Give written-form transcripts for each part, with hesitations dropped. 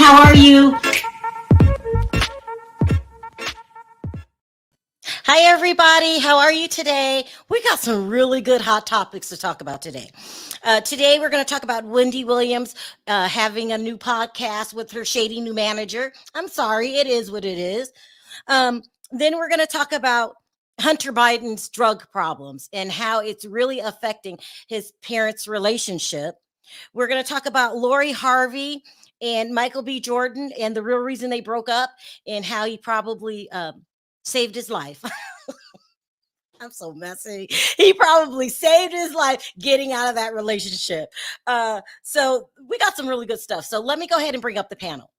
How are you? Hi, everybody. How are you today? We got some really good hot topics to talk about today. Today, we're going to talk about Wendy Williams having a new podcast with her shady new manager. I'm sorry, it is what it is. Then we're going to talk about Hunter Biden's drug problems and how it's really affecting his parents' relationship. We're going to talk about Lori Harvey and Michael B. Jordan and the real reason they broke up and how he probably saved his life. I'm so messy. He probably saved his life getting out of that relationship. So we got some really good stuff. So let me go ahead and bring up the panel.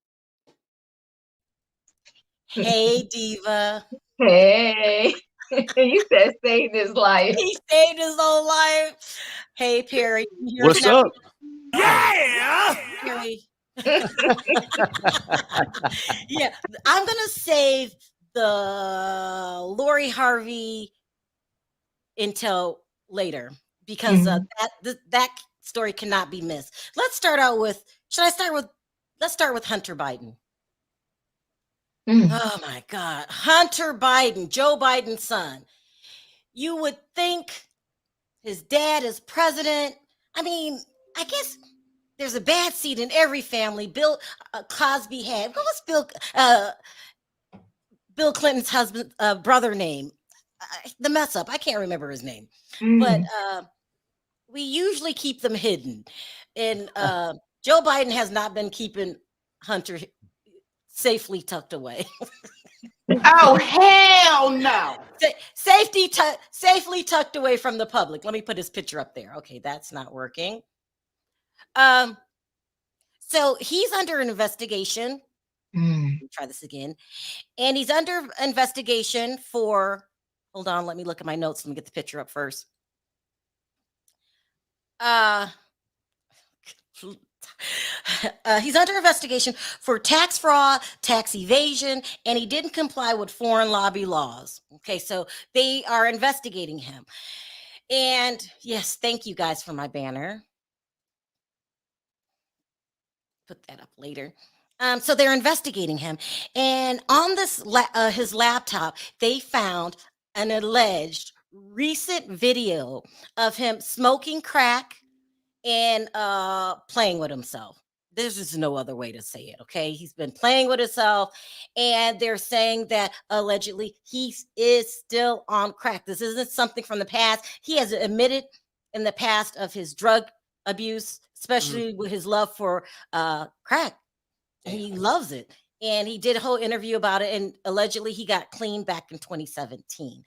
Hey, Diva. Hey, you said saved his life. He saved his own life. Hey, Perry. What's up? Yeah. Perry. Yeah, I'm going to save the Lori Harvey until later because that story cannot be missed. Let's start with Hunter Biden. Oh my God, Hunter Biden, Joe Biden's son. You would think his dad is president. I mean, I guess there's a bad seed in every family. Bill Cosby had, what was Bill Clinton's husband brother name? The mess up. I can't remember his name, but we usually keep them hidden. And Joe Biden has not been keeping Hunter safely tucked away. Oh, hell no. Safely tucked away from the public. Let me put his picture up there. Okay, that's not working. So he's under an investigation. Let me try this again. And he's under investigation for, hold on, let me look at my notes. Let me get the picture up first. He's under investigation for tax fraud, tax evasion, and he didn't comply with foreign lobby laws. Okay, so they are investigating him. And yes, thank you guys for my banner. Put that up later. So they're investigating him, and on this his laptop, they found an alleged recent video of him smoking crack and playing with himself. There's just no other way to say it. Okay, he's been playing with himself, and they're saying that allegedly he is still on crack. This isn't something from the past. He has admitted in the past of his drug abuse, especially with his love for crack. He loves it. And he did a whole interview about it. And allegedly he got clean back in 2017.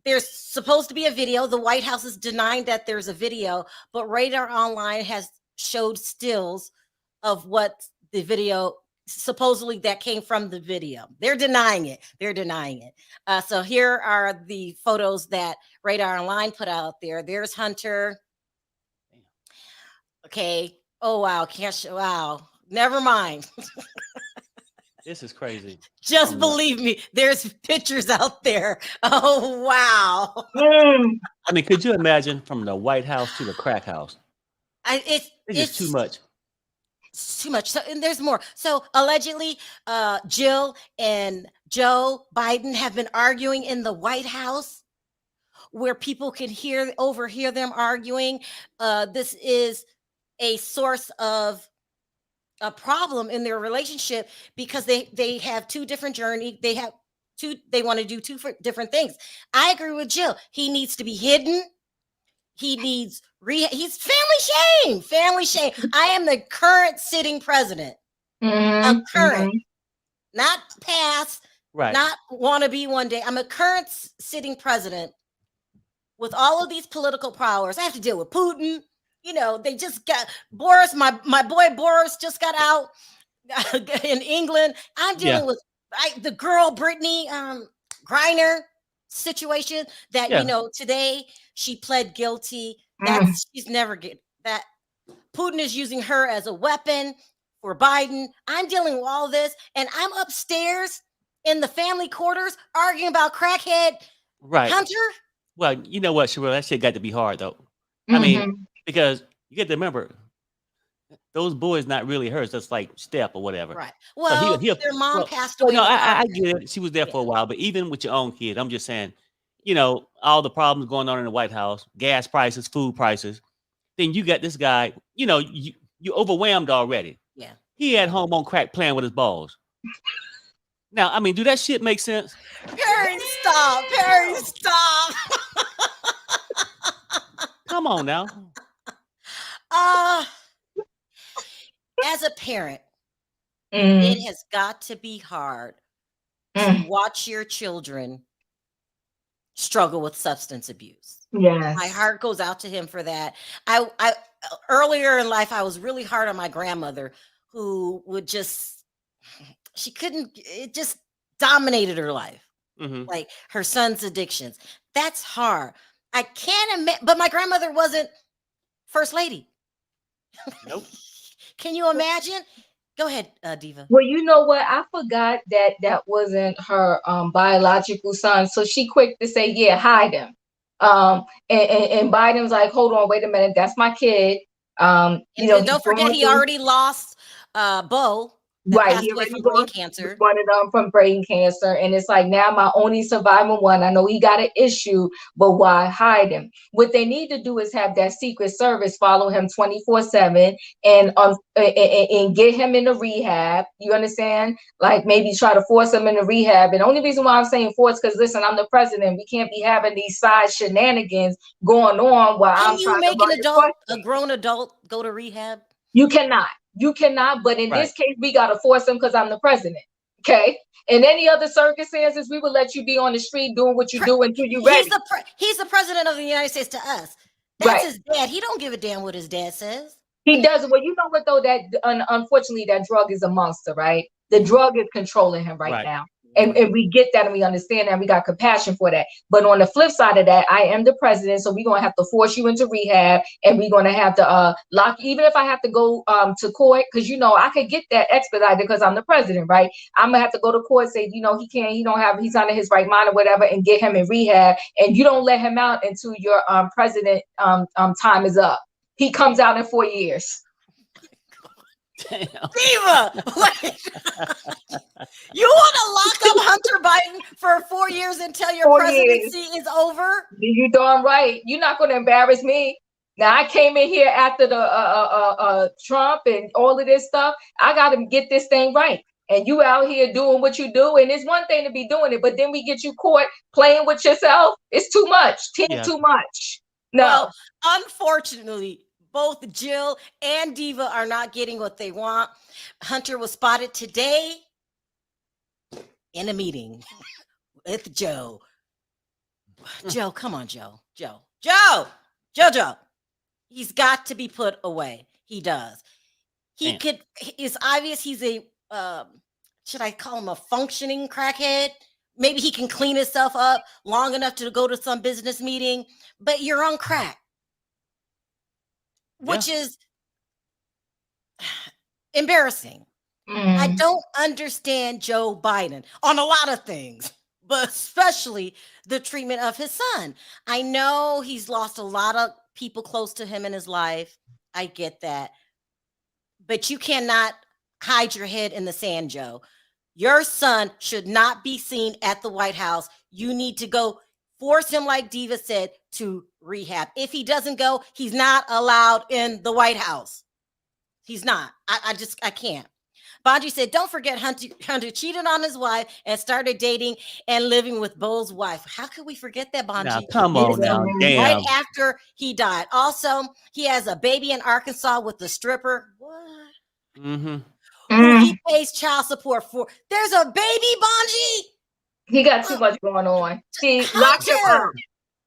There's supposed to be a video. The White House is denying that there's a video, but Radar Online has showed stills of what the video supposedly that came from the video. They're denying it. So here are the photos that Radar Online put out there. There's Hunter. Okay. Oh, wow. Wow. Never mind. This is crazy. Just believe me, there's pictures out there. Oh, wow. I mean, could you imagine from the White House to the crack house? It's too much. It's too much. So, and there's more. So allegedly, Jill and Joe Biden have been arguing in the White House where people can overhear them arguing. This is a source of a problem in their relationship because they have two different journeys. They want to do two different things. I agree with Jill. He needs to be hidden. He needs he's family shame. I am the current sitting president. I'm current, not past, right? Not want to be one day. I'm a current sitting president with all of these political powers. I have to deal with Putin. You know, they just got Boris, my boy Boris just got out in England. I'm dealing with the girl Brittany Griner situation that, you know, today she pled guilty. She's never get that. Putin is using her as a weapon for Biden. I'm dealing with all this, and I'm upstairs in the family quarters arguing about crackhead Hunter. Well, you know what, Sharrell, that shit got to be hard though. I mean, because you get to remember, those boys not really hers. That's like step or whatever. Right. So Well, he'll their mom well, passed well, away no, with I heart. get it. She was there Yeah. for a while, but even with your own kid, I'm just saying, all the problems going on in the White House, gas prices, food prices. Then you got this guy, you overwhelmed already. Yeah. He at home on crack playing with his balls. Now, I mean, do that shit make sense? Perry, stop. Perry, stop. Come on now. As a parent, Mm, it has got to be hard to mm, watch your children struggle with substance abuse. yes. My heart goes out to him for that. I earlier in life, I was really hard on my grandmother, who would she couldn't, it just dominated her life. Hmm. Like her son's addictions. That's hard. I can't admit, but my grandmother wasn't first lady. Nope. Can you imagine? Go ahead, Diva. Well, you know what? I forgot that wasn't her biological son. So she quick to say, yeah, hide him. And Biden's like, hold on, wait a minute, that's my kid. And He's don't forget, going he through. already lost Bo, that Right, passed he away already from brain lost cancer. one of them from brain cancer, and it's like now my only surviving one. I know he got an issue, but why hide him? What they need to do is have that Secret Service follow him 24/7 and get him into rehab. You understand? Like maybe try to force him into rehab. And the only reason why I'm saying force, because listen, I'm the president. We can't be having these side shenanigans going on while Can I'm you trying to make run the a grown adult go to rehab? You cannot. You cannot. But in Right. this case, we got to force them because I'm the president. Okay. In any other circumstances, we would let you be on the street doing what you do until you're ready. He's the president of the United States to us. That's his dad. He don't give a damn what his dad says. He doesn't. Well, you know what though? That unfortunately, that drug is a monster, right? The drug is controlling him right now. And we get that and we understand that and we got compassion for that. But on the flip side of that, I am the president, so we're gonna have to force you into rehab, and we're gonna have to lock, even if I have to go to court, because I could get that expedited because I'm the president, right? I'm gonna have to go to court, say, he can't, he's not in his right mind or whatever, and get him in rehab, and you don't let him out until your president time is up. He comes out in 4 years. Damn. Diva, you want to lock up Hunter Biden for 4 years until your 4 presidency years. is over? You darn right. You're not going to embarrass me. Now I came in here after the Trump and all of this stuff. I got to get this thing right. And you out here doing what you do, and it's one thing to be doing it, but then we get you caught playing with yourself. It's too much. Too much. No. Well, unfortunately, both Jill and Diva are not getting what they want. Hunter was spotted today in a meeting with Joe. Joe, come on, Joe. Joe. He's got to be put away. He does. It's obvious he's a, should I call him a functioning crackhead? Maybe he can clean himself up long enough to go to some business meeting, but you're on crack. Which is embarrassing. I don't understand Joe Biden on a lot of things, but especially the treatment of his son. I know he's lost a lot of people close to him in his life. I get that. But you cannot hide your head in the sand, Joe. Your son should not be seen at the White House. You need to go force him, like Diva said, to rehab. If he doesn't go, he's not allowed in the White House. He's not. I can't. Bonji said, don't forget Hunter cheated on his wife and started dating and living with Bo's wife. How could we forget that, Bonji? Now, come on now. Damn. Right after he died. Also, he has a baby in Arkansas with the stripper. What? Mm-hmm. Who he pays child support for. There's a baby, Bonji. He got too much going on. See, lock him up.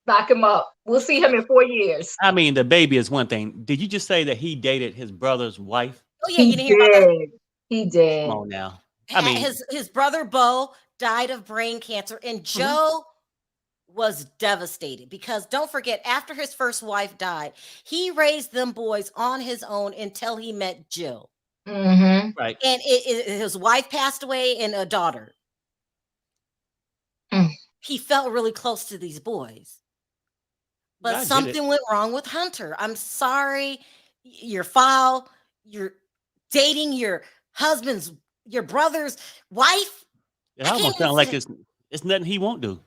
Lock him up. We'll see him in 4 years. I mean, the baby is one thing. Did you just say that he dated his brother's wife? Oh, yeah, you didn't hear about that? He did. Come on now. I mean, his brother Bo died of brain cancer, and Joe was devastated because don't forget, after his first wife died, he raised them boys on his own until he met Jill. Right. And his wife passed away and a daughter. He felt really close to these boys. But something went wrong with Hunter. I'm sorry. You're foul. you're dating your husband's, your brother's wife. It I almost can't sounds like even it's nothing he won't do.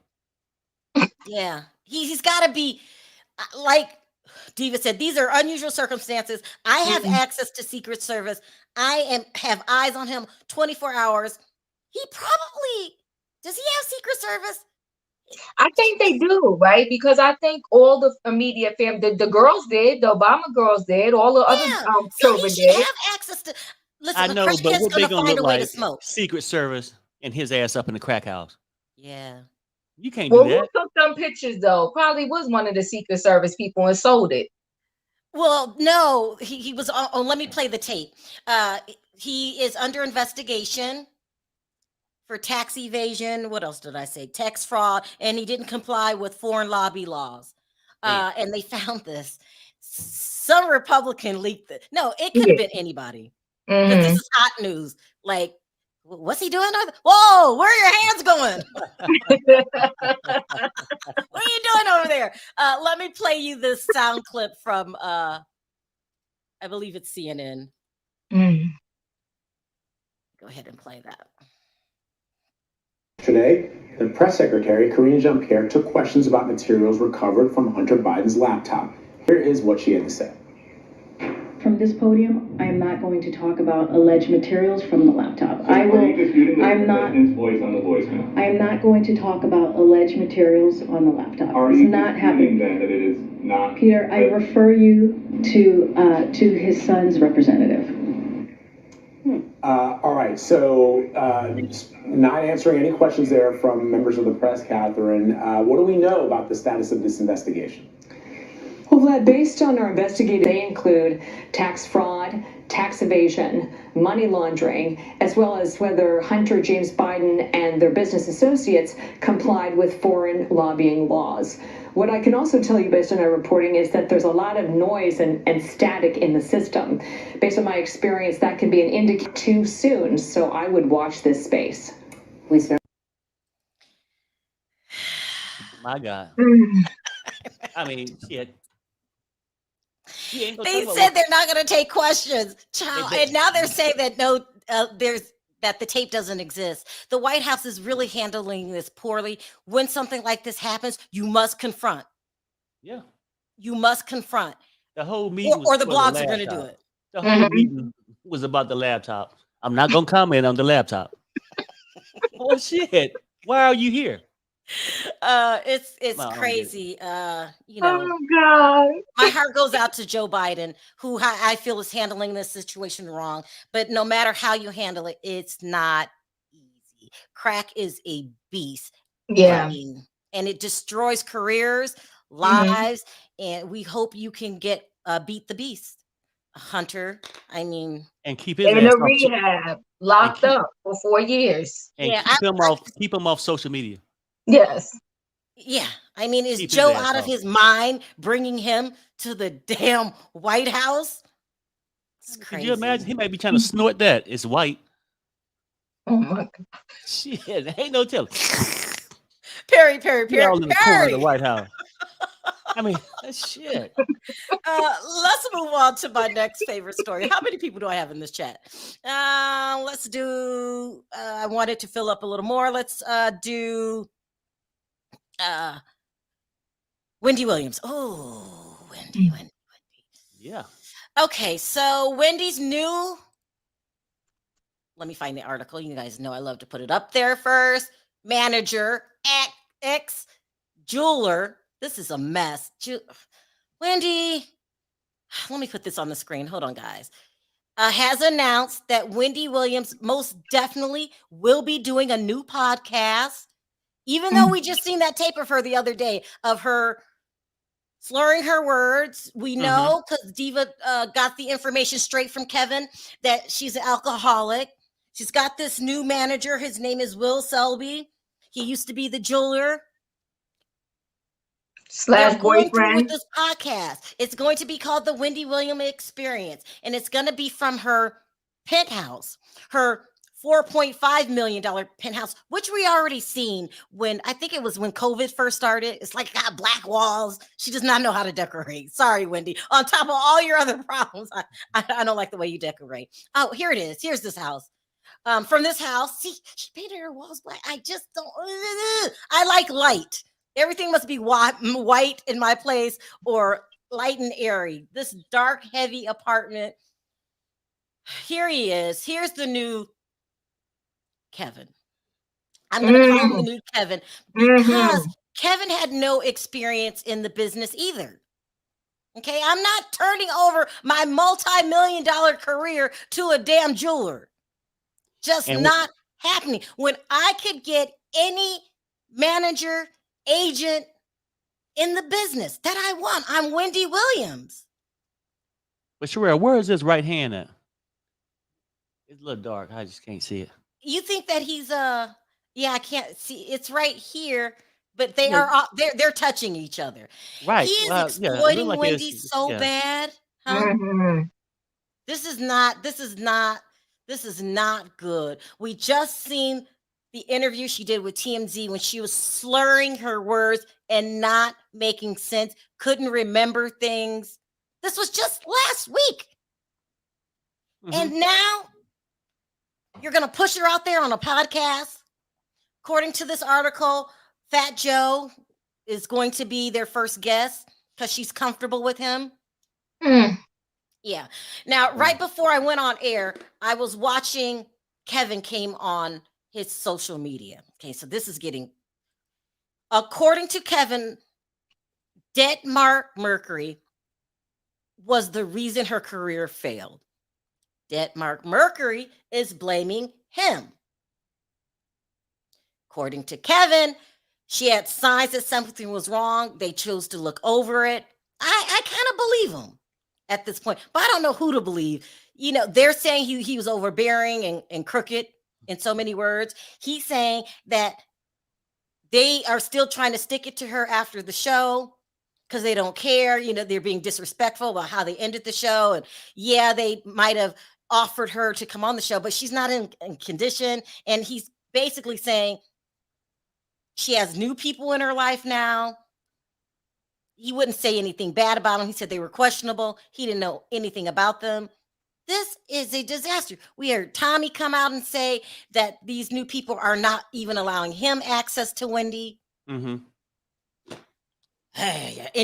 yeah, he's got to be like Diva said. These are unusual circumstances. I have access to Secret Service. Have eyes on him 24 hours. He probably does. He have Secret Service? I think they do, right? Because I think all the immediate family, the girls did, the Obama girls did, all the other Yeah, so he children should did. have access to. I Listen, a know, but crackhead's what they gonna gonna find look a way to like? smoke. Secret Service and his ass up in the crack house. Yeah. You can't do Well, who that. took them pictures though? Probably was one of the Secret Service people and sold it. Well, no, he was on. Oh, let me play the tape. He is under investigation for tax evasion. What else did I say? Tax fraud, and he didn't comply with foreign lobby laws. And they found this. Some Republican leaked it. No, it could have been anybody. Because this is hot news. Like, what's he doing? Whoa, where are your hands going? What are you doing over there? Let me play you this sound clip from I believe it's CNN. Go ahead and play that. Today, the press secretary, Karine Jean-Pierre, took questions about materials recovered from Hunter Biden's laptop. Here is what she had to say. From this podium, I am not going to talk about alleged materials from the laptop. So I'm not going to talk about alleged materials on the laptop. Are it's you not happening happening. Then that it is not? Peter, I refer you to his son's representative. All right, so not answering any questions there from members of the press, Catherine. What do we know about the status of this investigation? Well, Vlad, based on our investigation, they include tax fraud, tax evasion, money laundering, as well as whether Hunter, James Biden, and their business associates complied with foreign lobbying laws. What I can also tell you based on our reporting is that there's a lot of noise and static in the system. Based on my experience, that can be an indicator too soon, so I would watch this space. My God. I mean, shit. They said they're not going to take questions, child, and now they're saying that no, that the tape doesn't exist. The White House is really handling this poorly. When something like this happens, you must confront. Yeah, you must confront. The whole meeting, or the blogs are going to do it. The whole meeting was about the laptop. I'm not going to comment on the laptop. Oh shit! Why are you here? It's crazy. You know, oh God, my heart goes out to Joe Biden, who I feel is handling this situation wrong. But no matter how you handle it, it's not easy. Crack is a beast. Yeah, and it destroys careers, lives, and we hope you can get beat the beast, Hunter. I mean, and keep his in ass a rehab, locked up for 4 years. And keep him off social media. Yes. Yeah. I mean, is Joe out of his mind bringing him to the damn White House? It's crazy. Could you imagine? He might be trying to snort that. It's white. Oh my God. Shit, ain't no telling. Perry. All in the corner of the White House. I mean, shit. Let's move on to my next favorite story. How many people do I have in this chat? Let's do. I wanted to fill up a little more. Let's do. Wendy Williams. Oh, Wendy. Yeah. Okay, so Wendy's new. Let me find the article. You guys know I love to put it up there first. Manager, ex jeweler. This is a mess. Wendy, let me put this on the screen. Hold on, guys. Has announced that Wendy Williams most definitely will be doing a new podcast. Even though we just seen that tape of her the other day of her slurring her words. We know because Diva got the information straight from Kevin that she's an alcoholic. She's got this new manager. His name is Will Selby. He used to be the jeweler. / boyfriend. With this podcast. It's going to be called the Wendy Williams Experience. And it's going to be from her penthouse, her $4.5 million penthouse, which we already seen when I think it was when COVID first started. It's like got black walls. She does not know how to decorate. Sorry, Wendy. On top of all your other problems, I don't like the way you decorate. Oh, here it is. Here's this house. From this house, see, she painted her walls black. I just don't. I like light. Everything must be white in my place or light and airy. This dark, heavy apartment. Here he is. Here's the new Kevin. I'm going to call him the new Kevin because Kevin had no experience in the business either. Okay, I'm not turning over my multi-million-dollar career to a damn jeweler. Just not happening. When I could get any manager, agent in the business that I want, I'm Wendy Williams. But Sharrell, where is his right hand at? It's a little dark. I just can't see it. You think that he's yeah, I can't see. It's right here, but they are all, they're touching each other. Right. He is Well, exploiting like Wendy it's- so yeah. bad. Huh? This is not good. We just seen the interview she did with TMZ when she was slurring her words and not making sense, couldn't remember things. This was just last week. And now you're going to push her out there on a podcast. According to this article, Fat Joe is going to be their first guest because she's comfortable with him. Yeah. Now, right before I went on air, I was watching Kevin came on his social media. Okay, so this is getting, according to Kevin, Mark Mercury was the reason her career failed. Mark Mercury is blaming him. According to Kevin, she had signs that something was wrong. They chose to look over it. I kind of believe him at this point, but I don't know who to believe. You know, they're saying he was overbearing and crooked in so many words. He's saying that they are still trying to stick it to her after the show because they don't care. You know, they're being disrespectful about how they ended the show. And yeah, they might have offered her to come on the show, but she's not in condition. And he's basically saying she has new people in her life now. He wouldn't say anything bad about them. He said they were questionable. He didn't know anything about them. This is a disaster. We heard Tommy come out and say that these new people are not even allowing him access to Wendy. And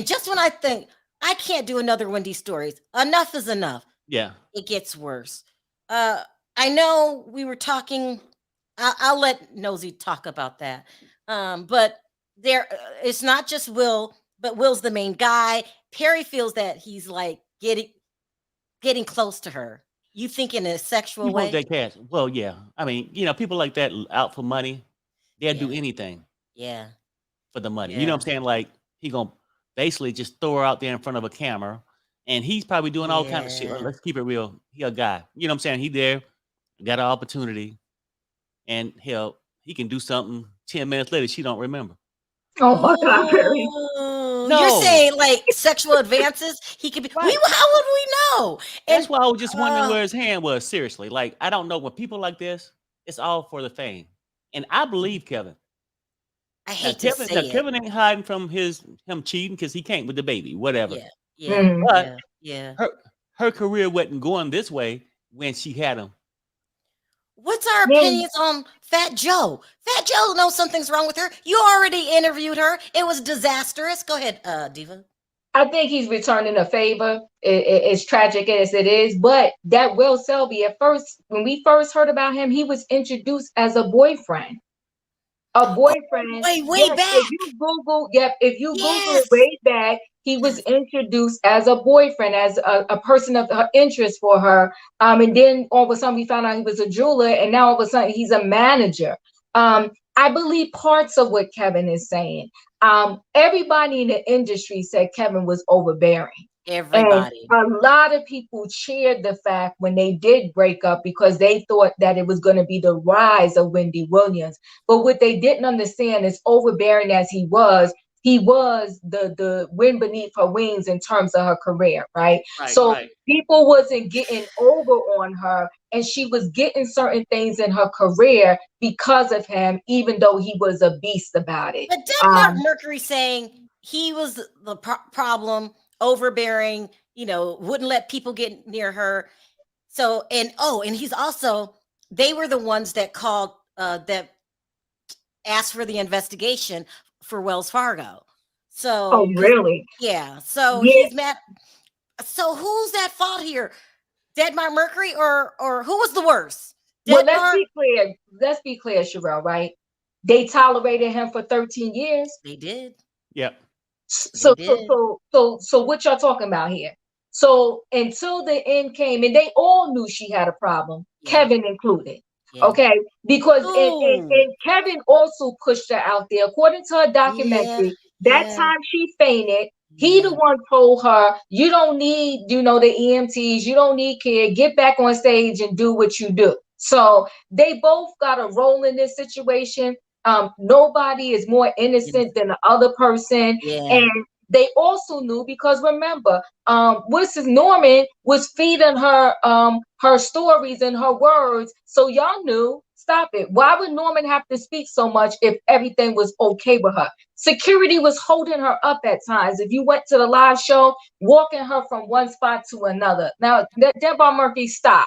just when I think I can't do another Wendy stories, enough is enough. Yeah. It gets worse. I know we were talking. I'll let Nosy talk about that. But there, it's not just Will, but Will's the main guy. Perry feels that he's like getting close to her. You think in a sexual way? That cash. Well, yeah. I mean, you know, people like that out for money, they'll do anything. Yeah. For the money. You know what I'm saying? Like he gonna basically just throw her out there in front of a camera, and he's probably doing all kinds of shit. Let's keep it real. He a guy. You know what I'm saying? He there, got an opportunity, and hell, he can do something 10 minutes later she don't remember. Oh my God, Perry. No. You're saying like sexual advances? He could be. Right. How would we know? And, that's why I was just wondering where his hand was. Seriously, like I don't know. When people like this, it's all for the fame, and I believe Kevin. I hate to say it. Kevin ain't hiding from him cheating because he can't with the baby, whatever. But her career wasn't going this way when she had him. What's our opinions on Fat Joe? Fat Joe knows something's wrong with her. You already interviewed her. It was disastrous. Go ahead, Diva. I think he's returning a favor. It's tragic as it is, but that Will Selby, at first, when we first heard about him, he was introduced as a boyfriend. Way back. If you Google it way back, he was introduced as a boyfriend, as a person of interest for her. And then all of a sudden we found out he was a jeweler, and now all of a sudden he's a manager. I believe parts of what Kevin is saying. Everybody in the industry said Kevin was overbearing. Everybody. And a lot of people cheered the fact when they did break up because they thought that it was going to be the rise of Wendy Williams. But what they didn't understand is, overbearing as he was, he was the wind beneath her wings in terms of her career, right? So people wasn't getting over on her, and she was getting certain things in her career because of him, even though he was a beast about it. But Denmark Mercury saying he was the problem, overbearing, wouldn't let people get near her. So, and he's also, they were the ones that called, that asked for the investigation for Wells Fargo. So, really? Yeah. So he's mad. So who's at fault here? Denmark Mercury or who was the worst? Well, let's be clear, Sharrell, right? They tolerated him for 13 years. They did. Yep. So what y'all talking about here? So until the end came, and they all knew she had a problem, Kevin included. Yeah. Okay, because and Kevin also pushed her out there. According to her documentary, that time she fainted. He the one told her, you don't need, the EMTs, you don't need care. Get back on stage and do what you do. So they both got a role in this situation. Nobody is more innocent than the other person. And they also knew, because remember, Norman was feeding her her stories and her words. So y'all knew, stop it. Why would Norman have to speak so much if everything was okay with her? Security was holding her up at times. If you went to the live show, walking her from one spot to another. Now, Denmark Murphy, stop.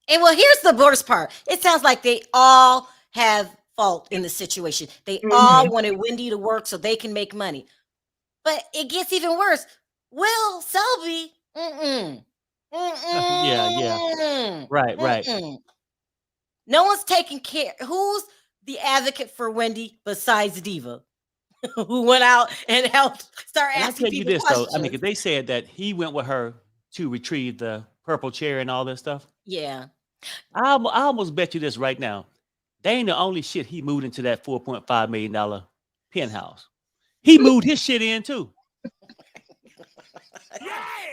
And well, here's the worst part. It sounds like they all have fault in the situation. They all wanted Wendy to work so they can make money. But it gets even worse. Will Selby, yeah. Right. No one's taking care. Who's the advocate for Wendy besides Diva, who went out and helped start asking people questions? Though, because they said that he went with her to retrieve the purple chair and all that stuff. Yeah. I almost bet you this right now. They ain't the only shit he moved into that $4.5 million penthouse. He moved his shit in too.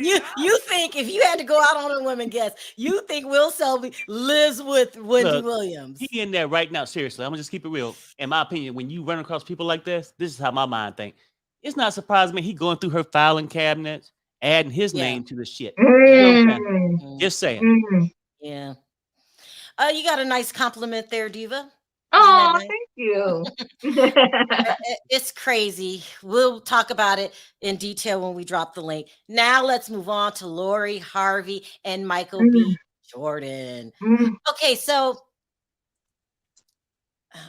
You think if you had to go out on a women guest, you think Will Selby lives with Wendy Williams? He in there right now. Seriously, I'm gonna just keep it real. In my opinion, when you run across people like this is how my mind think. It's not surprising me he going through her filing cabinets, adding his name to the shit. Just saying. Yeah. You got a nice compliment there, Diva. Oh, nice? Thank you. It's crazy. We'll talk about it in detail when we drop the link. Now let's move on to Lori Harvey and Michael B. Jordan. Okay, so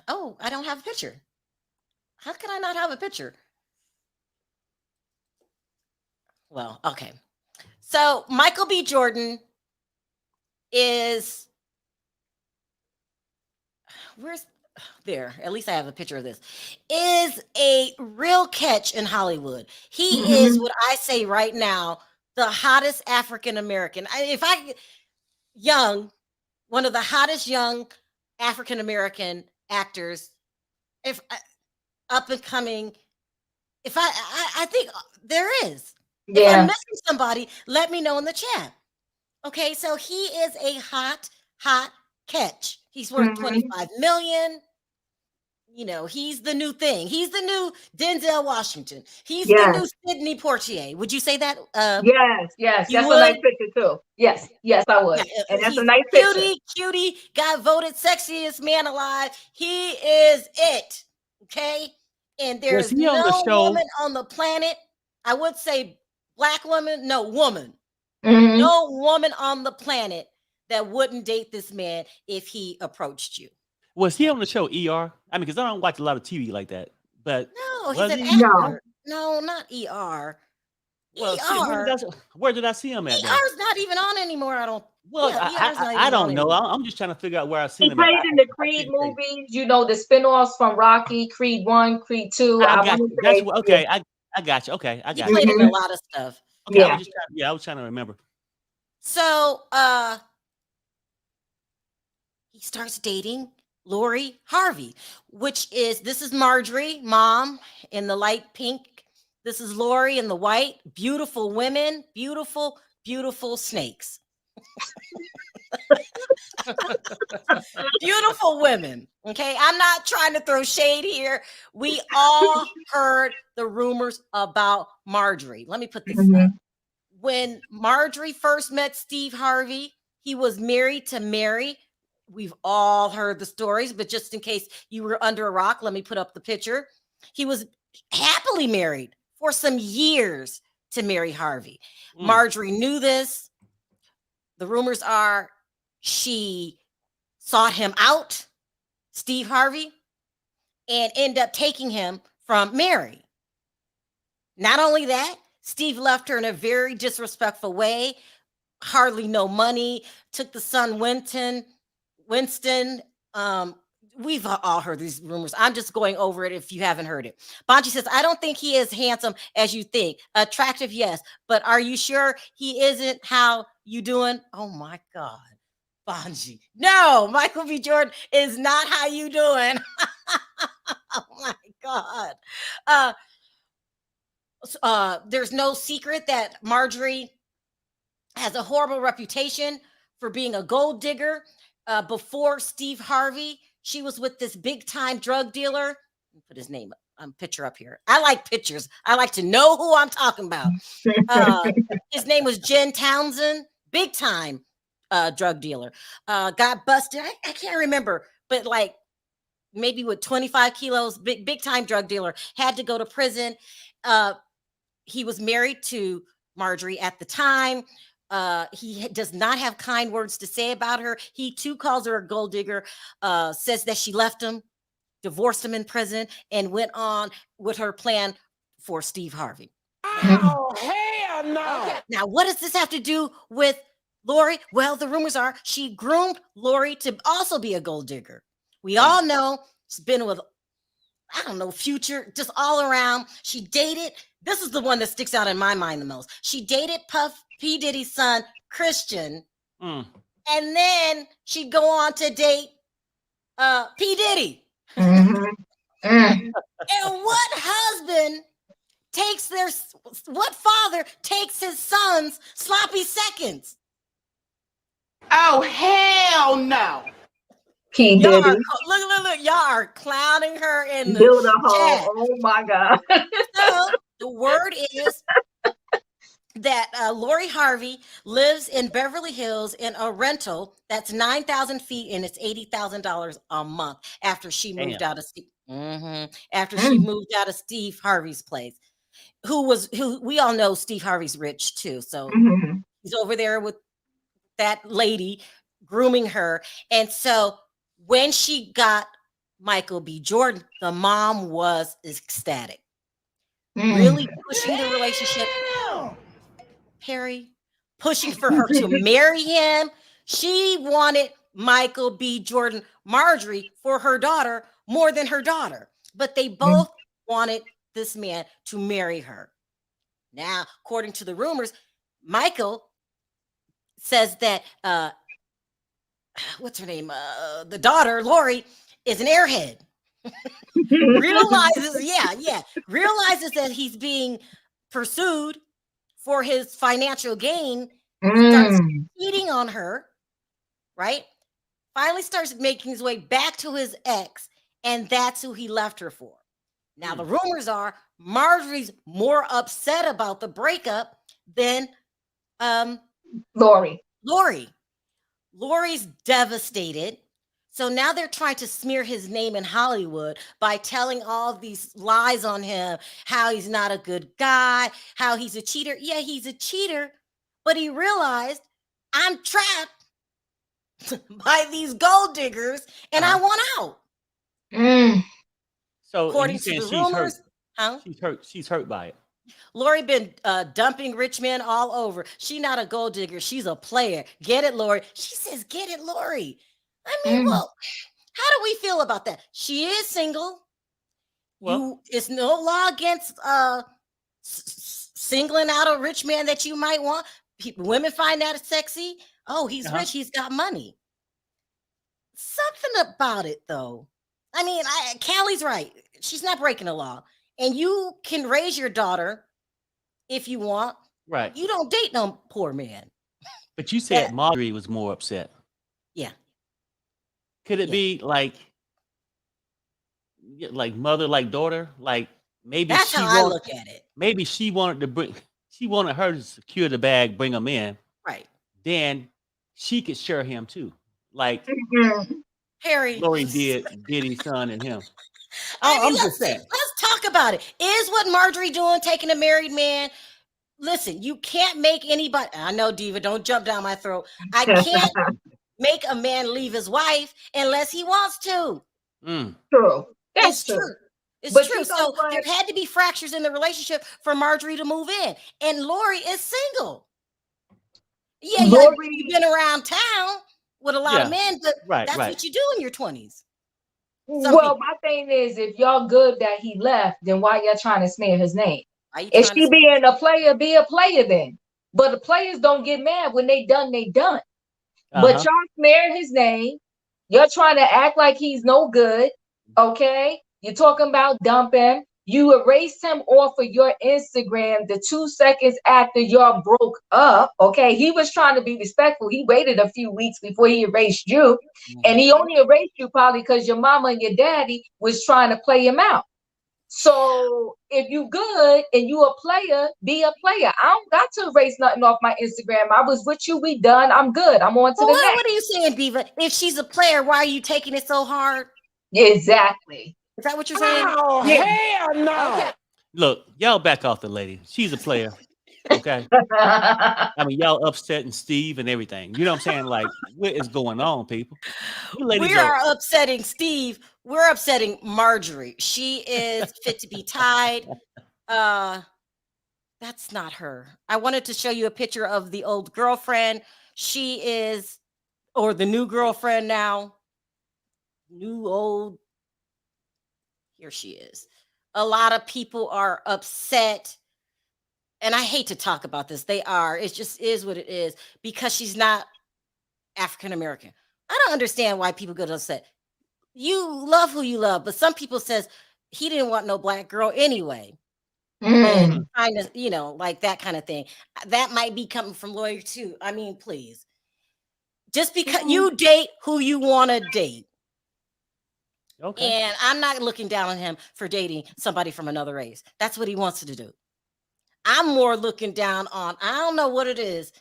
I don't have a picture. How can I not have a picture? Well, okay. So Michael B. Jordan is at least I have a picture of this, is a real catch in Hollywood. He is what I say right now, the hottest African-American. One of the hottest young African-American actors, up and coming. I think there is. Yeah. If I'm missing somebody, let me know in the chat. Okay, so he is a hot catch. He's worth $25 million. He's the new thing. He's the new Denzel Washington. He's the new Sidney Poitier. Would you say that? Yes. That's a nice picture too. Yes, I would. Yeah, and that's a nice picture. Cutie, got voted sexiest man alive. He is it. Okay? And there's no woman on the planet, I would say black woman, no woman. No woman on the planet that wouldn't date this man if he approached you. Was he on the show ER? I mean, because I don't watch a lot of TV like that. But no, he's an actor. No, not ER. Well, ER. Where did I see him at? ER's not even on anymore. I don't. Well, I don't know. I'm just trying to figure out where I seen him. He played in the Creed movies. The spinoffs from Rocky, Creed 1, Creed 2. I got you. Okay, I got you. He played in a lot of stuff. Okay, I was trying to remember. So, he starts dating Lori Harvey, this is Marjorie, mom, in the light pink. This is Lori in the white. Beautiful women, beautiful snakes. Beautiful women. Okay. I'm not trying to throw shade here. We all heard the rumors about Marjorie. Let me put this up. When Marjorie first met Steve Harvey, he was married to Mary. We've all heard the stories, but just in case you were under a rock, let me put up the picture. He was happily married for some years to Mary Harvey. Marjorie knew this. The rumors are she sought him out, Steve Harvey, and ended up taking him from Mary. Not only that, Steve left her in a very disrespectful way, hardly no money, took the son Winston. We've all heard these rumors. I'm just going over it if you haven't heard it. Bonji says, I don't think he is handsome as you think. Attractive, yes. But are you sure he isn't? How you doing? Oh my God. Bonji. No, Michael B. Jordan is not how you doing. Oh my God. There's no secret that Marjorie has a horrible reputation for being a gold digger. Before Steve Harvey, she was with this big time drug dealer. Let me put his name picture up here. I like pictures. I like to know who I'm talking about. His name was Jen Townsend, big time drug dealer. Got busted. I can't remember, but like maybe with 25 kilos, big time drug dealer, had to go to prison. He was married to Marjorie at the time. He does not have kind words to say about her. He too calls her a gold digger, says that she left him, divorced him in prison, and went on with her plan for Steve Harvey. Oh, hell no. Okay. Now, what does this have to do with Lori? Well, the rumors are she groomed Lori to also be a gold digger. We all know she's been with, I don't know, Future, just all around. She dated, this is the one that sticks out in my mind the most. She dated P. Diddy's son, Christian. And then she'd go on to date P. Diddy. And what husband takes what father takes his son's sloppy seconds? Oh, hell no. P. Diddy. Look, y'all are clowning her in the Build a home. chat. Oh my God. So the word is that Lori Harvey lives in Beverly Hills in a rental that's 9,000 feet and it's $80,000 a month after she moved out of she moved out of Steve Harvey's place. Who we all know Steve Harvey's rich too, so he's over there with that lady grooming her. And so when she got Michael B. Jordan, the mom was ecstatic, really pushing the relationship. Perry, pushing for her to marry him. She wanted Michael B. Jordan, Marjorie, for her daughter more than her daughter. But they both wanted this man to marry her. Now, according to the rumors, Michael says that what's her name? The daughter, Lori, is an airhead. realizes that he's being pursued for his financial gain, starts cheating on her, right? Finally starts making his way back to his ex, and that's who he left her for. Now, the rumors are Marjorie's more upset about the breakup than Lori. Lori's devastated. So now they're trying to smear his name in Hollywood by telling all these lies on him, how he's not a good guy, how he's a cheater. Yeah, he's a cheater, but he realized I'm trapped by these gold diggers and I want out. So according to the rumors, she's hurt by it. Lori been dumping rich men all over. She not a gold digger. She's a player. Get it, Lori? She says, get it, Lori. I mean, well, how do we feel about that? She is single. Well, it's no law against singling out a rich man that you might want. Women find that sexy. Oh, he's rich. He's got money. Something about it, though. I mean, Callie's right. She's not breaking the law. And you can raise your daughter if you want. Right. You don't date no poor man. But you said Marjorie was more upset. Yeah. Could it Yeah. be like mother, like daughter? Like maybe That's how I look at it. maybe she wanted her to secure the bag, bring him in. Right. Then she could share him too. Like Harry. Lori did Diddy's son and him. I mean, I'm just saying. let's talk about it. Is what Marjorie doing taking a married man? Listen, you can't make anybody. I know, Diva, don't jump down my throat. I can't make a man leave his wife unless he wants to. True. It's true. It's But true. you know So what? there had to be fractures in the relationship for Marjorie to move in. And Lori is single. Yeah, Lori- you've been around town with a lot of men, but that's what you do in your 20s. Well, my thing is, if y'all good that he left, then why y'all trying to smear his name? If she being a player, be a player then. But the players don't get mad when they done, they done. But y'all smear his name. You're trying to act like he's no good. Okay? You're talking about dumping. You erased him off of your Instagram the 2 seconds after y'all broke up. Okay? He was trying to be respectful. He waited a few weeks before he erased you. And he only erased you probably because your mama and your daddy was trying to play him out. So if you good and you a player, be a player. I don't got to erase nothing off my Instagram. I was with you. We done. I'm good. I'm on to the next. What are you saying, Diva? If she's a player, why are you taking it so hard? Exactly. Is that what you're saying? Oh, hell no. Okay. Look, y'all back off the lady. She's a player. Okay. I mean, y'all upsetting Steve and everything. You know what I'm saying? Like, what is going on, people? We are upsetting Steve. We're upsetting Marjorie. She is fit to be tied. That's not her. I wanted to show you a picture of the old girlfriend. She is, or the new girlfriend now. New, old. Here she is. A lot of people are upset. And I hate to talk about this. They are. It just is what it is because she's not African American. I don't understand why people get upset. You love who you love, but some people says he didn't want no black girl anyway. And kind of, like that kind of thing. That might be coming from lawyer too. I mean, please. Just because you date who you want to date. Okay. And I'm not looking down on him for dating somebody from another race. That's what he wants to do. I'm more looking down on, I don't know what it is.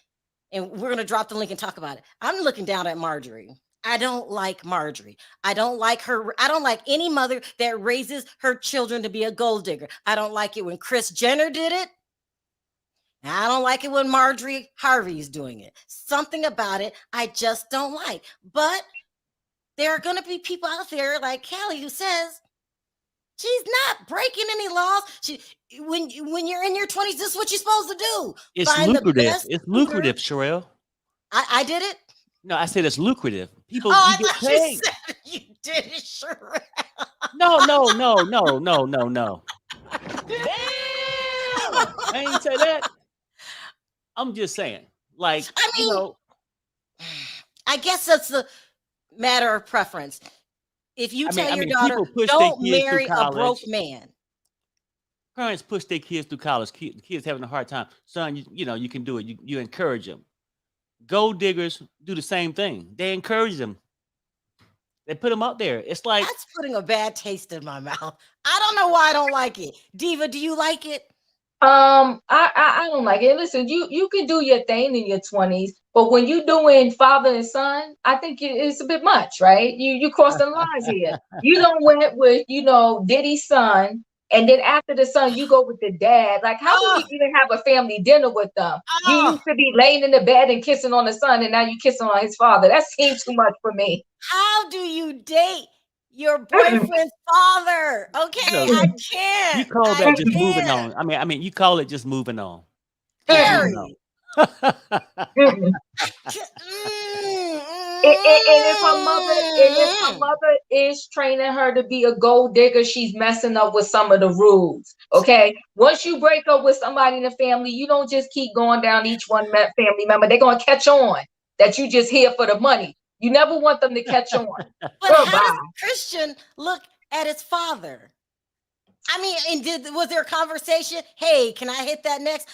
And we're going to drop the link and talk about it. I'm looking down at Marjorie. I don't like Marjorie. I don't like her. I don't like any mother that raises her children to be a gold digger. I don't like it when Kris Jenner did it. And I don't like it when Marjorie Harvey is doing it. Something about it I just don't like. But there are going to be people out there like Callie who says, she's not breaking any laws. When you're in your 20s, this is what you're supposed to do. It's Find lucrative. The best lucrative, Sharrell. I did it? No, I said it's lucrative. People I get thought paid. you said you did it, Sharrell. No. Damn! I ain't say that. I'm just saying. Like, I mean, I guess that's the matter of preference. If you tell your daughter, don't marry a broke man. Parents push their kids through college. Kids having a hard time. Son, you can do it. You encourage them. Gold diggers do the same thing. They encourage them. They put them out there. It's like that's putting a bad taste in my mouth. I don't know why I don't like it. Diva, do you like it? I don't like it. Listen, you can do your thing in your 20s, but when you doing father and son, I think it's a bit much, right? You crossing lines here. You don't went with Diddy's son, and then after the son, you go with the dad. Like, how do you even have a family dinner with them? You used to be laying in the bed and kissing on the son, and now you kissing on his father. That seems too much for me. How do you date your boyfriend's father? Okay, I can't. You call that just moving on. I mean, you call it just moving on. Harry. And if her mother is training her to be a gold digger, she's messing up with some of the rules. Okay, once you break up with somebody in the family, you don't just keep going down each one family member. They're gonna catch on that you just here for the money. You never want them to catch on. But how does Christian look at his father? I mean, and was there a conversation? Hey, can I hit that next?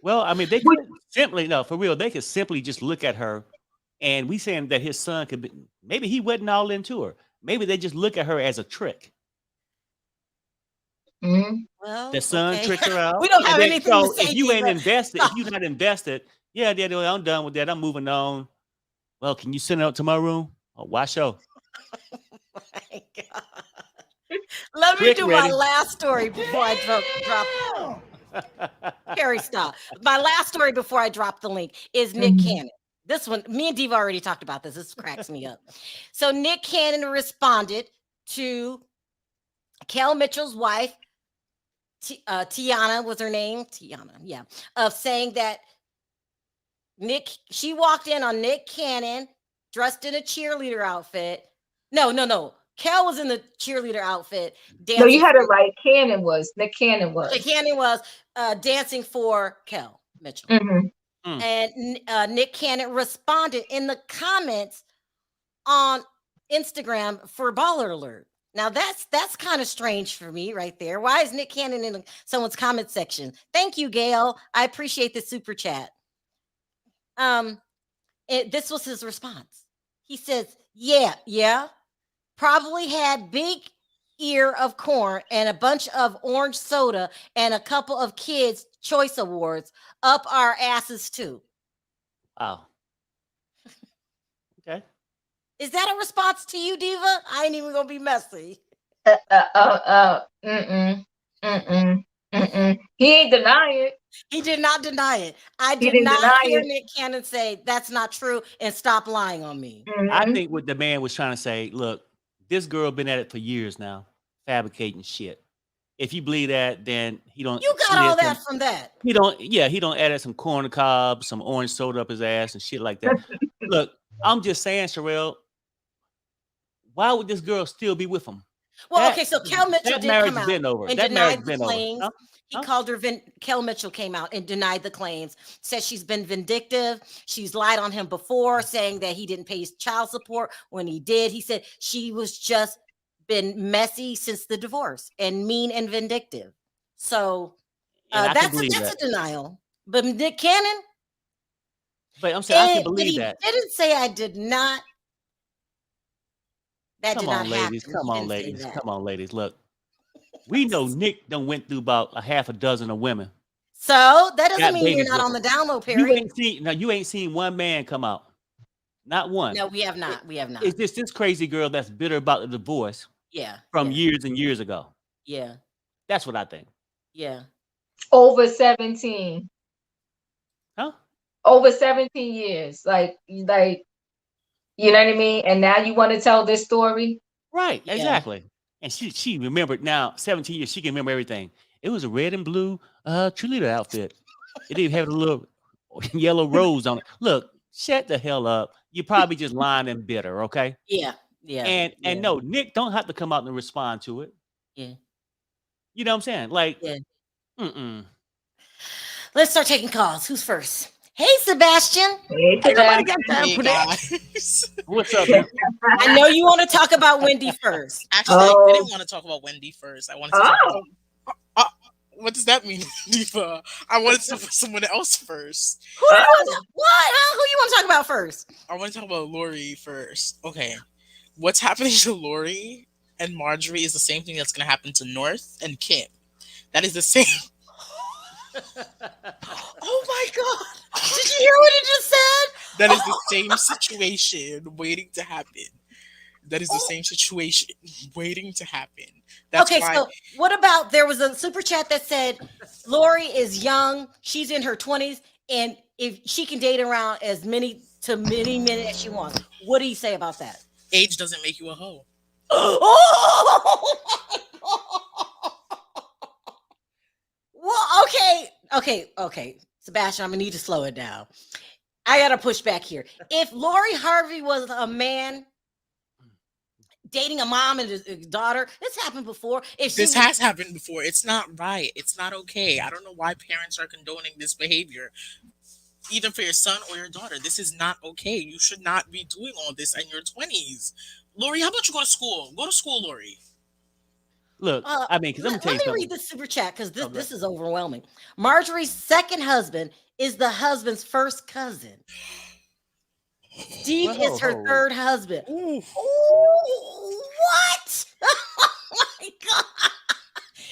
Well, I mean, they could simply, no, for real, they could simply just look at her And we saying that his son could be, maybe he wasn't all into her. Maybe they just look at her as a trick. Well, The son okay. tricked her out. We don't have And then, anything so to say. if you ain't Diva. invested, if you're not invested, yeah, Daddy, I'm done with that. I'm moving on. Well, can you send it up to my room? Oh, why show? Oh my God. Let me Trick do ready. my last story before I drop. Carrie, stop. My last story before I drop the link is Nick Cannon. This one, me and Diva already talked about this. This cracks me up. So Nick Cannon responded to Kel Mitchell's wife, Tiana was her name. Tiana, yeah. Of saying that she walked in on Nick Cannon dressed in a cheerleader outfit. No. Kel was in the cheerleader outfit. No, you had it right. Nick Cannon was. Nick Cannon was dancing for Kel Mitchell. And Nick Cannon responded in the comments on Instagram for Baller Alert. Now that's kind of strange for me right there. Why is Nick Cannon in someone's comment section? Thank you, Gail. I appreciate the super chat. This was his response. He says, yeah, probably had big ear of corn and a bunch of orange soda and a couple of kids' choice awards up our asses too. Wow. Okay. Is that a response to you, Diva? I ain't even gonna be messy. He ain't deny it. He did not deny it. I did not hear Nick Cannon say that's not true and stop lying on me. I think what the man was trying to say, look, this girl been at it for years now, fabricating shit. If you believe that, then he don't. You got all that from that. He don't add some corn cob, some orange soda up his ass and shit like that. Look, I'm just saying, Sharrell, why would this girl still be with him? Well, okay, so Kel Mitchell did come out and denied the claims. He called her, Kel Mitchell came out and denied the claims, said she's been vindictive. She's lied on him before, saying that he didn't pay his child support when he did. He said she was just been messy since the divorce and mean and vindictive. So that's a denial. But Nick Cannon, but I'm saying I can believe that. He didn't say I did not. That Come did on, not ladies. happen. Come on, ladies. Come on, ladies. Look, we know Nick done went through about a half a dozen of women. So that doesn't mean you're not on the download, Perry. You ain't seen one man come out. Not one. No, we have not. We have not. It's just this crazy girl that's bitter about the divorce. Yeah. From years and years ago. Yeah. That's what I think. Yeah. Over 17. Huh? Over 17 years. Like, you know what I mean? And now you want to tell this story? Right, exactly. And she remembered now, 17 years, she can remember everything. It was a red and blue cheerleader outfit. It didn't have a little yellow rose on it. Look, shut the hell up. You're probably just lying and bitter, okay? Yeah. And no, Nick don't have to come out and respond to it. Yeah. You know what I'm saying? Like, Let's start taking calls. Who's first? Hey, Sebastian. Hey, Sebastian. What's up, man? I know you want to talk about Wendy first. Actually, I didn't want to talk about Wendy first. I wanted to talk about, what does that mean, Diva? I wanted to talk about someone else first. Who you want to talk about first? I want to talk about Lori first. Okay. What's happening to Lori and Marjorie is the same thing that's going to happen to North and Kim. That is the same. Oh my God. Did you hear what he just said? That is the same situation waiting to happen. That is the same situation waiting to happen. That's okay, so what about, there was a super chat that said Lori is young, she's in her 20s, and if she can date around as many men as she wants. What do you say about that? Age doesn't make you a hoe. Well, okay. Sebastian, I'm gonna need to slow it down. I gotta push back here. If Lori Harvey was a man dating a mom and a daughter, this happened before. This has happened before. It's not right. It's not okay. I don't know why parents are condoning this behavior, either for your son or your daughter. This is not okay. You should not be doing all this in your 20s. Lori, how about you go to school? Go to school, Lori. Look, I mean, because let me read the super chat because this is overwhelming. Marjorie's second husband is the husband's first cousin. Steve Well, is her third husband. Ooh. Ooh, what? Oh my God.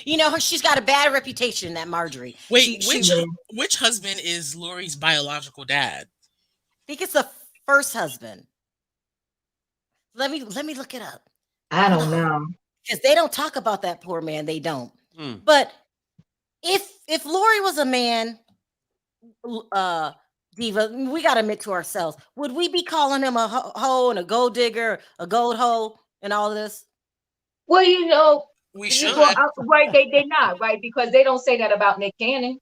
You know, she's got a bad reputation, that Marjorie. Wait, She which husband is Lori's biological dad? I think it's the first husband. Let me look it up. I don't know. Because they don't talk about that poor man. They don't. Mm. But if Lori was a man, Diva, we got to admit to ourselves, would we be calling him a hoe and a gold digger, a gold hoe, and all of this? Well, you know, We should. right? They not right because they don't say that about Nick Cannon.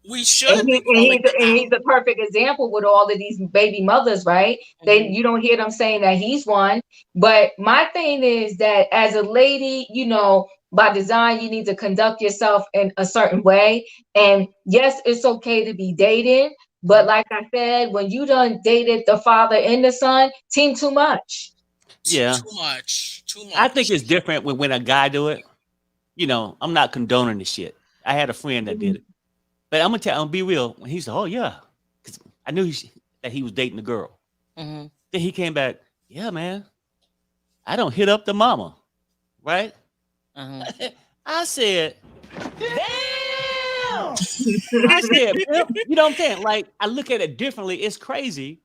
We should be calling him He's a perfect example with all of these baby mothers, right? You don't hear them saying that he's one. But my thing is that as a lady, you know, by design, you need to conduct yourself in a certain way. And yes, it's okay to be dating, but like I said, when you done dated the father and the son, too much. Yeah. Too much. I think it's different when a guy do it. You know, I'm not condoning the shit. I had a friend that did it. But I'm gonna be real. When he said, "Oh yeah," because I knew that he was dating the girl. Mm-hmm. Then he came back, "Yeah, man, I don't hit up the mama, right?" Uh-huh. I said, Damn! I said, you know what I'm saying? Like, I look at it differently. It's crazy.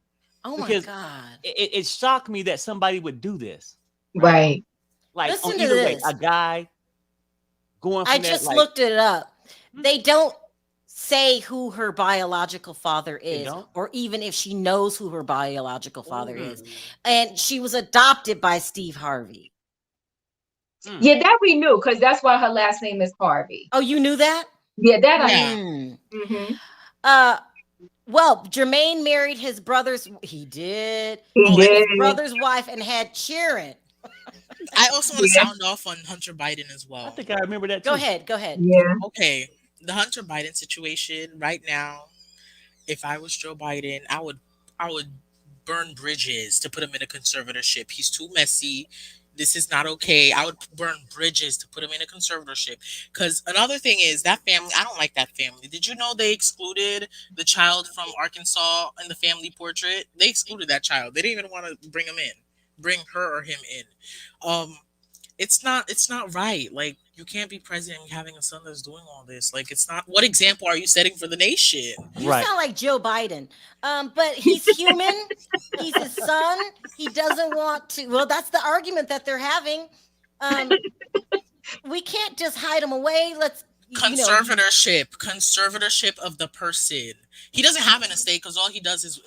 Oh my because God! It shocked me that somebody would do this. Right. Like, Listen on to either way, this. a guy going from I that, just like, looked it up. They don't say who her biological father is, don't? or even if she knows who her biological father is. And she was adopted by Steve Harvey. Yeah, that we knew because that's why her last name is Harvey. Oh, you knew that? Yeah, that I Yeah. knew. Mm-hmm. Well, Jermaine married his brother's. He did. He did. His brother's wife and had children. I also want to sound off on Hunter Biden as well. I think I remember that too. Go ahead. Yeah. Okay, the Hunter Biden situation right now. If I was Joe Biden, I would burn bridges to put him in a conservatorship. He's too messy. This is not okay. I would burn bridges to put him in a conservatorship. Because another thing is that family, I don't like that family. Did you know they excluded the child from Arkansas in the family portrait? They excluded that child. They didn't even want to bring her or him in. It's not right. Like, you can't be president and having a son that's doing all this. Like, it's not. What example are you setting for the nation? You sound like Joe Biden. But he's human. He's his son. He doesn't want to. Well, that's the argument that they're having. We can't just hide him away. Let's conservatorship of the person. He doesn't have an estate because all he does is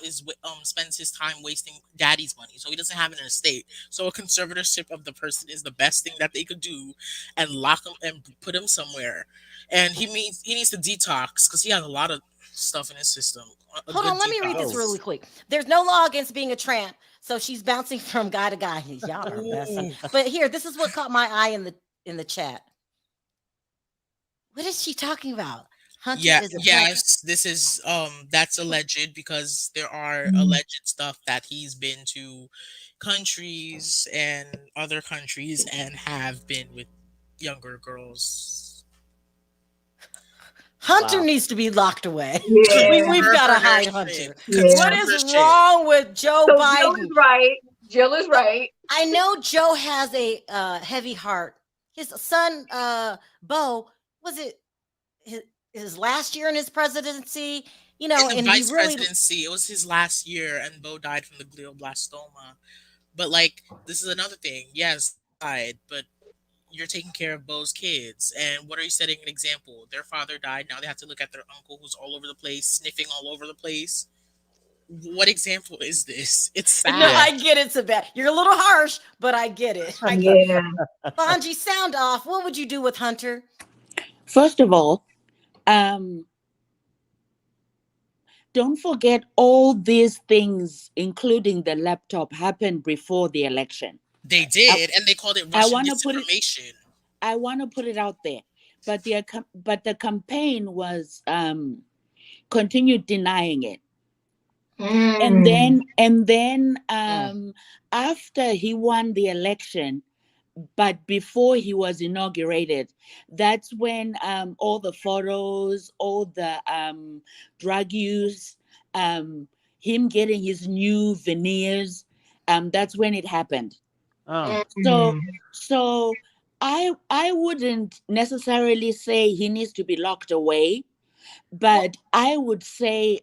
spends his time wasting daddy's money. So he doesn't have an estate. So a conservatorship of the person is the best thing that they could do, and lock him and put him somewhere. And he needs to detox because he has a lot of stuff in his system. Hold on, let me read this really quick. There's no law against being a tramp, so she's bouncing from guy to guy. Y'all are messing. But here, this is what caught my eye in the chat. What is she talking about? Hunter yes, this is that's alleged because there are alleged stuff that he's been to countries and other countries and have been with younger girls. Hunter needs to be locked away. Yeah. We've got to hide Hunter. Yeah. What is wrong with Joe Biden? Jill is right. I know Joe has a heavy heart. His son, Bo, was it his last year in his presidency? You know, in the vice presidency, it was his last year, and Bo died from the glioblastoma. But like, this is another thing. Yes, died, but you're taking care of Bo's kids, and what are you setting an example? Their father died. Now they have to look at their uncle who's all over the place, sniffing all over the place. What example is this? It's sad. No, I get it, Sebastian. You're a little harsh, but I get it. Bonji, sound off. What would you do with Hunter? First of all, don't forget all these things, including the laptop, happened before the election. They did, and they called it Russian disinformation. I want to put it out there, but the campaign was continued denying it. And then after he won the election, but before he was inaugurated, that's when all the photos, all the drug use, him getting his new veneers. That's when it happened. Oh. So I wouldn't necessarily say he needs to be locked away, but I would say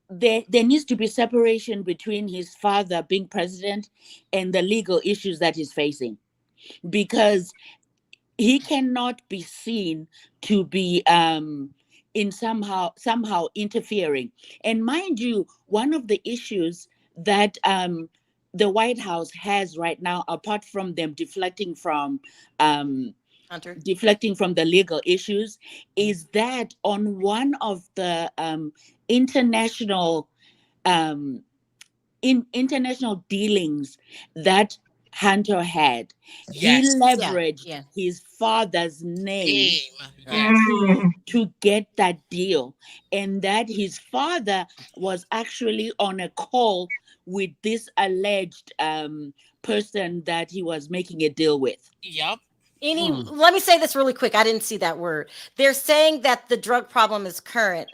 there needs to be separation between his father being president and the legal issues that he's facing, because he cannot be seen to be in somehow interfering. And mind you, one of the issues that the White House has right now, apart from them deflecting from the legal issues, is that on one of the international international dealings that Hunter had, he leveraged his father's name to get that deal, and that his father was actually on a call with this alleged person that he was making a deal with. Yep. Let me say this really quick. I didn't see that word. They're saying that the drug problem is current.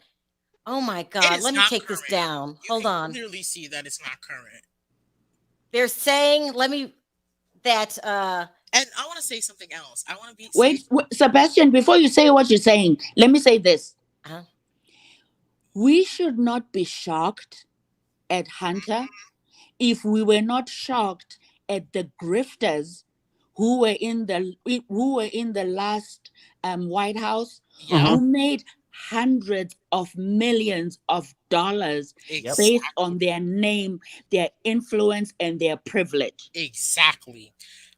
Oh my God. Let me take this down. Hold on. You can clearly see that it's not current. They're saying, and I want to say something else. I want to be wait, Sebastian, before you say what you're saying, let me say this. We should not be shocked at Hunter if we were not shocked at the grifters who were in the last White House, who made hundreds of millions of dollars based on their name, their influence, and their privilege. Exactly.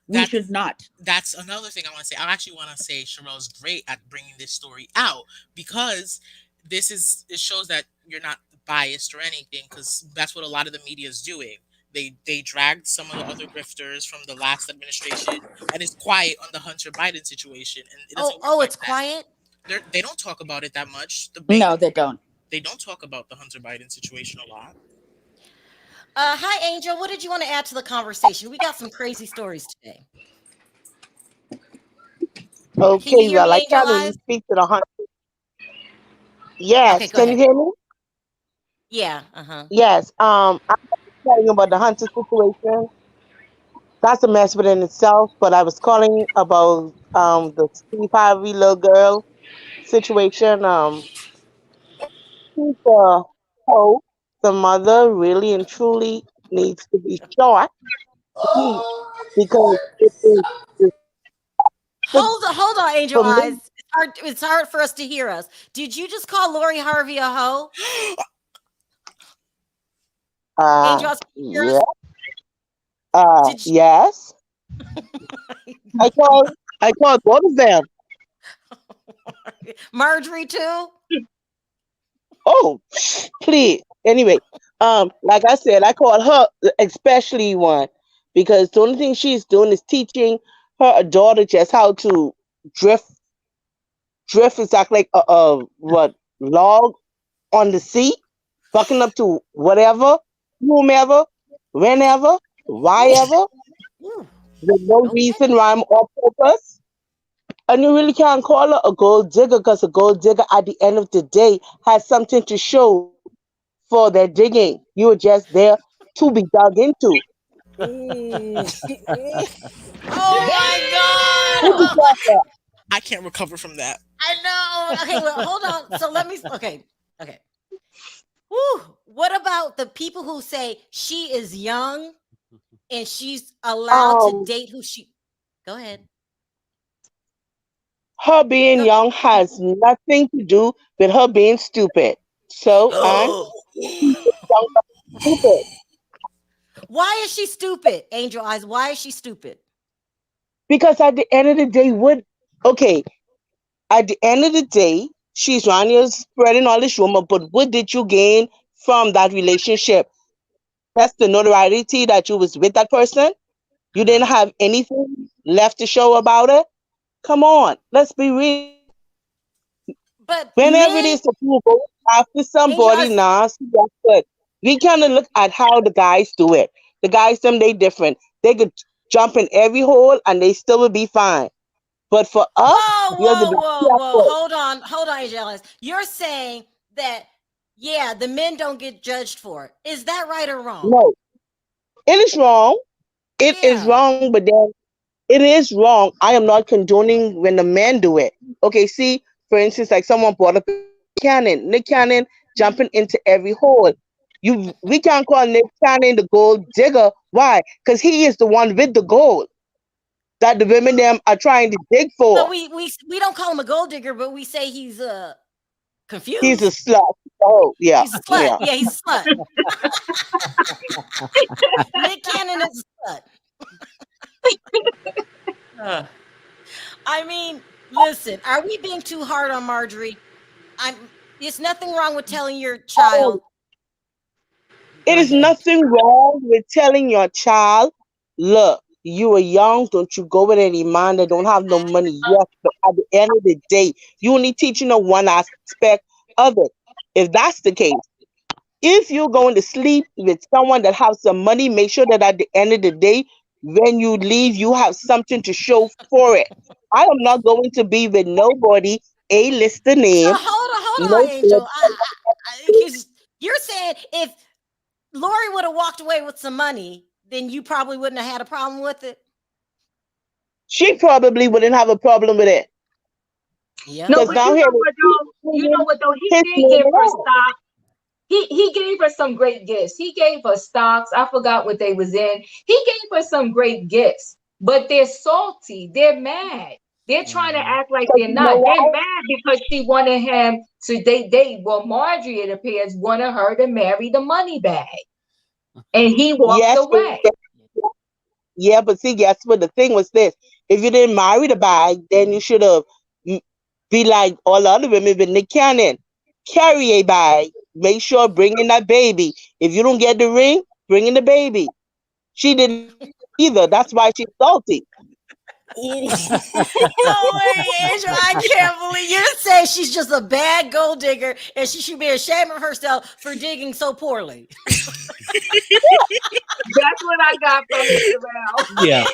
We should not. That's another thing I want to say. I actually want to say Sharrell's great at bringing this story out, because it shows that you're not biased or anything, because that's what a lot of the media is doing. They dragged some of the other grifters from the last administration, and it's quiet on the Hunter Biden situation. And it's quiet? They don't talk about it that much. No, they don't. They don't talk about the Hunter Biden situation a lot. Hi, Angel. What did you want to add to the conversation? We got some crazy stories today. Okay, well, I can't really speak to the Hunter. Yes, can you hear me? Yeah. Yes. I'm telling you about the Hunter situation. That's a mess within itself. But I was calling about the Steve Harvey little girl situation. She's a hoe. The mother really and truly needs to be shot because it is. Hold on, Angel Eyes. It's hard for us to hear us. Did you just call Lori Harvey a hoe? Angel Eyes, can you hear us? Yes. I called both of them. Marjorie too? Oh, please. Anyway, like I said, I called her especially one because the only thing she's doing is teaching her daughter just how to drift exactly like what log on the sea, bucking up to whatever, whomever, whenever, whyever, with no reason, rhyme, or purpose. And you really can't call her a gold digger because a gold digger at the end of the day has something to show for their digging. You were just there to be dug into. Oh my God! I can't recover from that. I know. Okay, well, hold on. So let me. Okay. Woo. What about the people who say she is young and she's allowed to date who she? Go ahead. Her being young has nothing to do with her being stupid. So, stupid. Why is she stupid, Angel Eyes? Why is she stupid? Because at the end of the day, at the end of the day, she's around here spreading all this rumor, but what did you gain from that relationship? That's the notoriety that you was with that person. You didn't have anything left to show about it. Come on, let's be real. But whenever it is that you go after somebody, that's good. We kind of look at how the guys do it. The guys, they different. They could jump in every hole and they still would be fine. But for us, whoa. Hold on, Angel Eyes. You're saying that yeah, the men don't get judged for it. Is that right or wrong? No, it is wrong. It is wrong, but then it is wrong. I am not condoning when the men do it. Okay, see, for instance, like someone brought up Nick Cannon jumping into every hole. We can't call Nick Cannon the gold digger. Why? Because he is the one with the gold that the women them are trying to dig for. But we don't call him a gold digger, but we say he's confused. He's a slut. Oh, yeah. He's a slut. Yeah, he's a slut. Nick Cannon is a slut. I mean, listen, are we being too hard on Marjorie? There's nothing wrong with telling your child. It is nothing wrong with telling your child, look, you are young, don't you go with any man that don't have no money. Yes, but at the end of the day, you only teaching them one aspect of it. If that's the case, if you're going to sleep with someone that has some money, make sure that at the end of the day, when you leave, you have something to show for it. I am not going to be with nobody, A-lister name. So hold on, Angel. Because you're saying if Lori would have walked away with some money, then you probably wouldn't have had a problem with it. She probably wouldn't have a problem with it. Yeah. No, but you know what though? He did give her stock. He gave her some great gifts. He gave her stocks. I forgot what they was in. He gave her some great gifts, but they're salty. They're mad. They're trying to act like they're not. They're mad because she wanted him to. Well, Marjorie, it appears, wanted her to marry the money bag, and he walked away. Yeah, but see, guess what? The thing was this: if you didn't marry the bag, then you should have be like all the other women with Nick Cannon. Carry a bag. Make sure bring in that baby. If you don't get the ring, bring in the baby. She didn't either. That's why she's salty. No way, Angel. I can't believe you say she's just a bad gold digger and she should be ashamed of herself for digging so poorly. That's what I got from it, Sharrell. Yeah.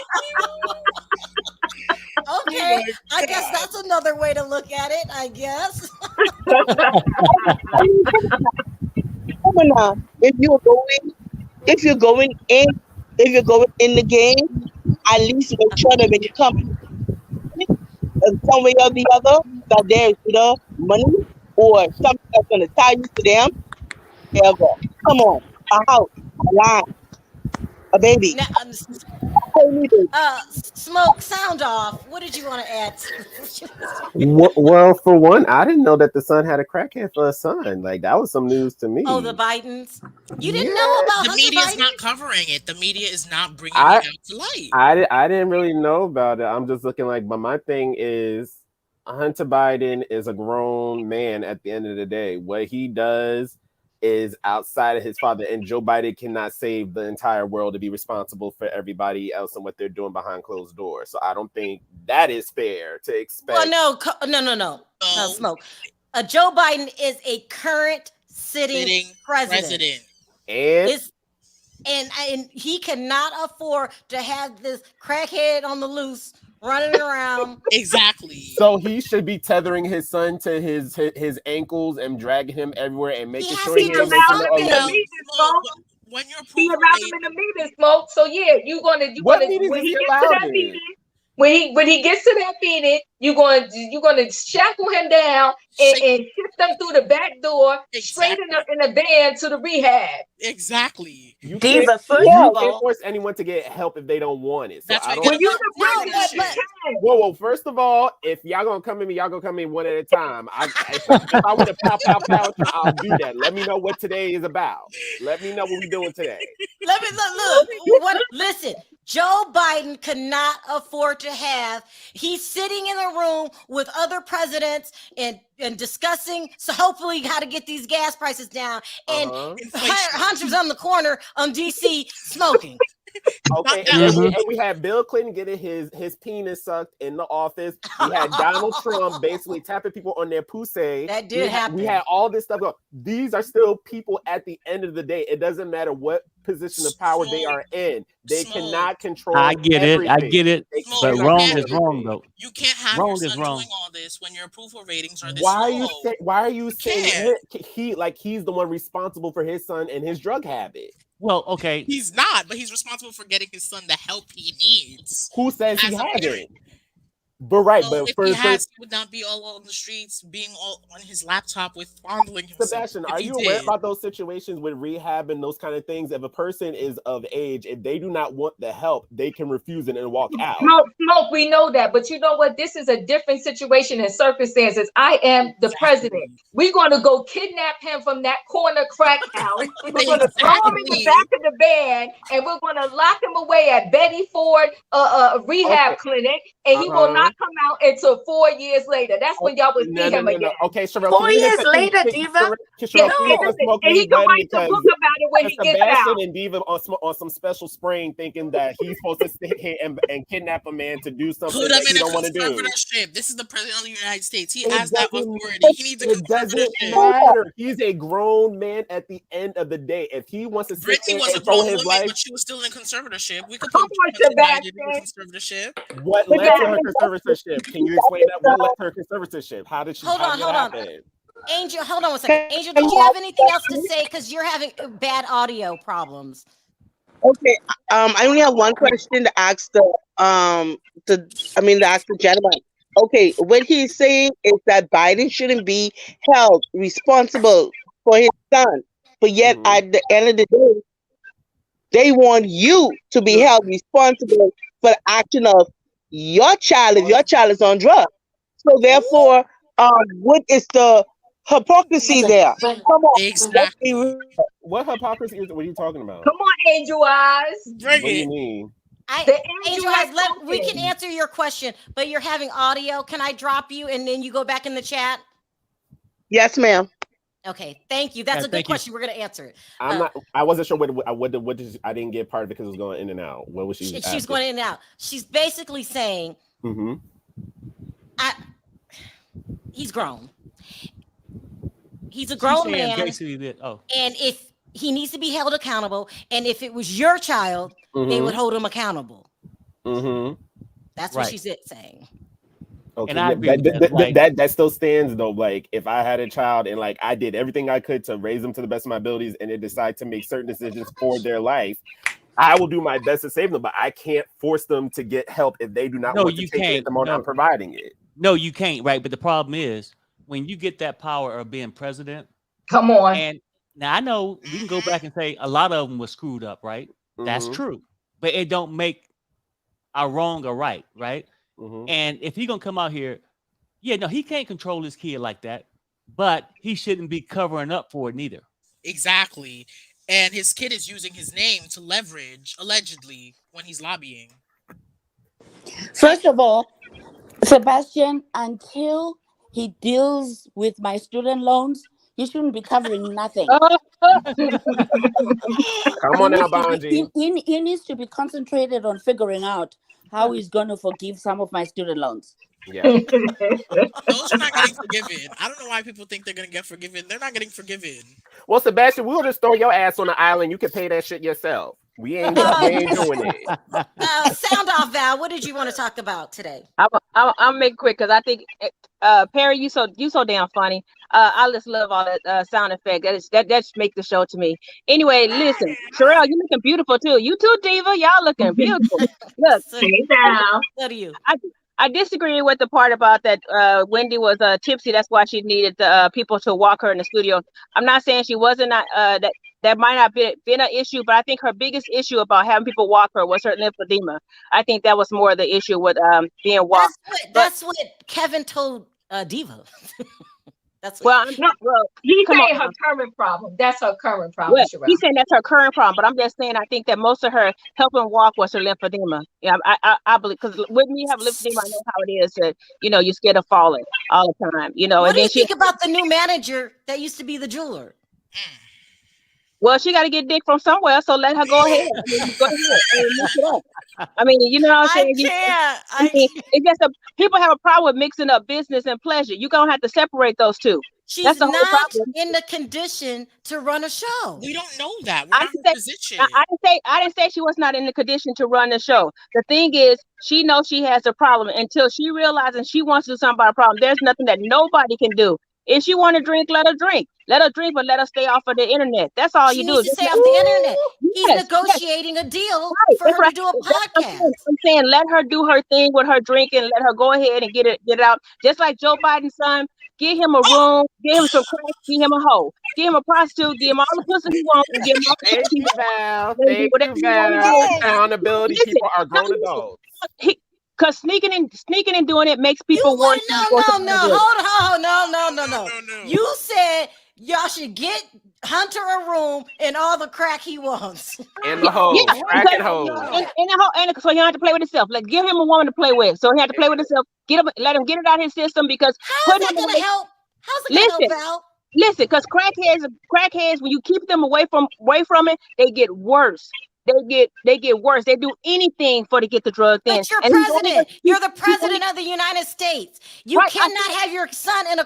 Okay, I guess that's another way to look at it, I guess. Come on, if you're going in the game, at least make sure that when you come some way or the other, that there's either money or something that's gonna tie you to them. Ever. Come on, a house, a line, a baby. Now, Smoke, sound off. What did you want to add? Well, for one, I didn't know that the son had a crackhead for a son. Like, that was some news to me. Oh, the Bidens. You didn't know about the Hunter media is Biden? not covering it. The media is not bringing it out to light. I didn't really know about it. I'm just looking like, but my thing is, Hunter Biden is a grown man at the end of the day. What he does is outside of his father, and Joe Biden cannot save the entire world to be responsible for everybody else and what they're doing behind closed doors. So I don't think that is fair to expect. Well, no, Smoke. Joe Biden is a current sitting president. And he cannot afford to have this crackhead on the loose running around. Exactly. So he should be tethering his son to his ankles and dragging him everywhere and making sure he when you're he allowed him in the meeting, Smoke. So yeah, when he gets to that meeting, when he gets to that meeting, you're gonna shackle him down and shift them through the back door, straight in the van to the rehab. Exactly. You can't force anyone to get help if they don't want it. So That's I right. don't. Whoa! First of all, if y'all gonna come at me, y'all gonna come in one at a time. If I want to pow, I'll do that. Let me know what today is about. Let me know what we're doing today. Look. Listen, Joe Biden cannot afford to have. He's sitting in a room with other presidents and discussing, so hopefully how to get these gas prices down. And Hunter's on the corner on DC smoking. Okay, and we had Bill Clinton getting his penis sucked in the office. We had Donald Trump basically tapping people on their pussy. That did happen. We had all this stuff going. These are still people at the end of the day. It doesn't matter what position of power they are in. They cannot control. I get it. But wrong is wrong, though. You can't have wrong your son is wrong. doing all this when your approval ratings are this Why low. are you saying he's the one responsible for his son and his drug habit? Well, okay. He's not, but he's responsible for getting his son the help he needs. Who says he hasn't? But right, well, but if he has, he would not be all on the streets, being all on his laptop with fondling himself. Sebastian, are you aware about those situations with rehab and those kind of things? If a person is of age, if they do not want the help, they can refuse it and walk out. Smoke, we know that, but you know what? This is a different situation and circumstances. I am the president. We're going to go kidnap him from that corner crack house. We're going to throw him in the back of the van, and we're going to lock him away at Betty Ford rehab clinic, and he will not come out until 4 years later. That's when y'all will see him again. Okay, Sharrell, 4 years later, Diva. And he can write the book about it when he gets out. Sebastian and Diva on some special spraying, thinking that he's supposed to sit here and kidnap a man to do something that he don't want to do. This is the president of the United States. He has that authority. He needs a It doesn't matter. He's a grown man at the end of the day. If he wants to sit there and throw his life, but she was still in conservatorship. We could put Sebastian in conservatorship. What led to her conservatorship? Can you explain that? What led to her conservatorship? How did she? Hold on. Happen? Angel, hold on one second. Angel, did you have anything else to say? Because you're having bad audio problems. Okay. I only have one question to ask to ask the gentleman. Okay, what he's saying is that Biden shouldn't be held responsible for his son, but yet at the end of the day, they want you to be held responsible for the action of your child if your child is on drugs. So therefore, what is the hypocrisy there? Come on. Exactly. What hypocrisy is? What are you talking about? Come on, Angel Eyes. What do you mean? Angel Eyes, we can answer your question, but you're having audio. Can I drop you and then you go back in the chat? Yes, ma'am. Okay, thank you. That's a good question. We're gonna answer it. I wasn't sure what did I didn't get part of it because it was going in and out. What was she? She's going in and out. She's basically saying, he's grown. He's a grown man. And if he needs to be held accountable, and if it was your child, they would hold him accountable. That's what she's saying. Okay, and I agree with that still stands though. Like if I had a child and like I did everything I could to raise them to the best of my abilities, and they decide to make certain decisions for their life, I will do my best to save them. But I can't force them to get help if they do not want to take it at the moment I'm providing it. No, you can't. Right, but the problem is when you get that power of being president. Come on. And now I know we can go back and say a lot of them were screwed up, right? That's true, but it don't make a wrong or right, right? And if he gonna come out here, he can't control his kid like that, but he shouldn't be covering up for it neither. Exactly, and his kid is using his name to leverage, allegedly, when he's lobbying. First of all, Sebastian, until he deals with my student loans, he shouldn't be covering nothing. Come on now, Bonji. He needs to be concentrated on figuring out how he's going to forgive some of my student loans. Yeah. Those are not getting forgiven. I don't know why people think they're going to get forgiven. They're not getting forgiven. Well, Sebastian, we'll just throw your ass on the island. You can pay that shit yourself. We ain't doing it. Sound off, Val. What did you want to talk about today? I'll make it quick because I think Perry, you so damn funny. I just love all that sound effect. That just make the show to me. Anyway, listen, Sharrell, you looking beautiful too. You too, Diva. Y'all looking beautiful. Look, So do you. I disagree with the part about that Wendy was tipsy. That's why she needed the people to walk her in the studio. I'm not saying she wasn't that might not been an issue, but I think her biggest issue about having people walk her was her lymphedema. I think that was more the issue with being walked. That's what Kevin told Diva. That's what, he's saying her current problem. That's her current problem. Well, he's saying that's her current problem, but I'm just saying I think that most of her helping walk was her lymphedema. Yeah, I believe because with me have lymphedema, I know how it is that you're scared of falling all the time. What do you think about the new manager that used to be the jeweler? Well, she got to get dick from somewhere, so let her go ahead. I mean, go ahead. I mean, mix it up. I mean, you know what I'm saying? I mean, it's just people have a problem with mixing up business and pleasure. You're gonna have to separate those two. She's not in the condition to run a show. We don't know that. We're not in a position. I didn't say she was not in the condition to run the show. The thing is, she knows she has a problem. Until she realizes she wants to do something about a problem, there's nothing that nobody can do. If she want to drink, let her drink. Let her drink, but let her stay off of the internet. That's all you do. She needs to stay off the internet. He's negotiating a deal for her to do a podcast. I'm saying let her do her thing with her drinking. Let her go ahead and get it out. Just like Joe Biden's son, give him a room, give him some crack, give him a hoe, give him a prostitute, give him all the pussy he wants, and give him all the Thank you, Val. Thank you, Val. Accountability. People are grown adults. Because sneaking and doing it makes people want. No. Hold on. No. You said y'all should get Hunter a room and all the crack he wants. And the hoes, crack and hoes. And so he don't have to play with himself. Like, give him a woman to play with. So he have to play with himself. Let him get it out of his system because how's that gonna help? How's it gonna help, Val? Listen, because crackheads, when you keep them away from it, they get worse. They get worse. They do anything to get the drug thing. But you're president. You're the president of the United States. You cannot have your son in a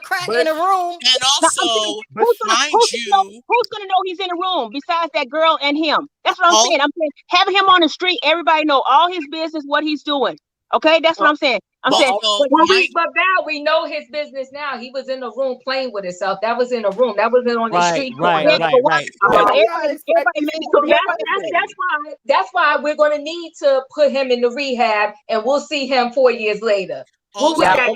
room. And also, who's gonna know he's in a room besides that girl and him? That's what I'm saying. I'm saying having him on the street, everybody know all his business, what he's doing. Okay, that's what I'm saying. But Val, we know his business now. He was in the room playing with himself. That was in a room. That wasn't on the street. Right. That's why we're going to need to put him in the rehab, and we'll see him 4 years later. What was that?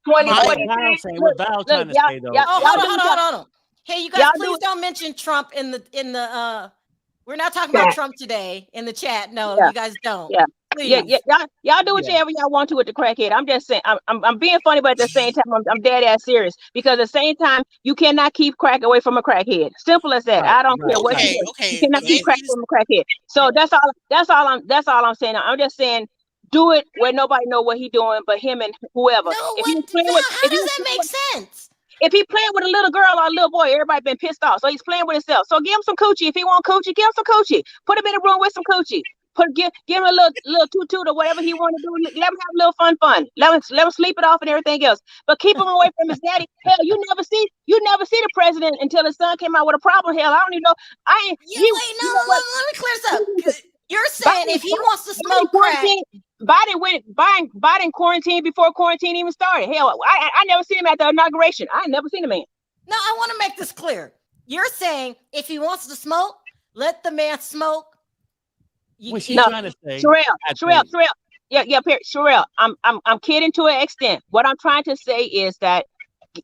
2020. What Val's trying to say though. Hold on. Hey, you guys, please don't mention Trump in the. We're not talking about Trump today in the chat. No, you guys don't. Yeah. Y'all do whatever y'all want to with the crackhead. I'm just saying, I'm being funny, but at the same time, I'm dead ass serious. Because at the same time, you cannot keep crack away from a crackhead. Simple as that. I don't care what you do. You cannot keep crack from a crackhead. So that's all I'm saying. I'm just saying, do it where nobody know what he's doing, but him and whoever. How does that make sense? If he playing with a little girl or a little boy, everybody been pissed off. So he's playing with himself. So give him some coochie. If he want coochie, give him some coochie. Put him in a room with some coochie. Give him a little toot or whatever he want to do. Let him have a little fun. Let him sleep it off and everything else. But keep him away from his daddy. Hell, you never see the president until his son came out with a problem. Hell, I don't even know. Let me clear this up. You're saying if he wants to smoke crack. Biden quarantined before quarantine even started. Hell, I never seen him at the inauguration. I never seen the man. No, I want to make this clear. You're saying if he wants to smoke, let the man smoke. What's she trying to say? Sharrell. Sharrell, I'm kidding to an extent. What I'm trying to say is that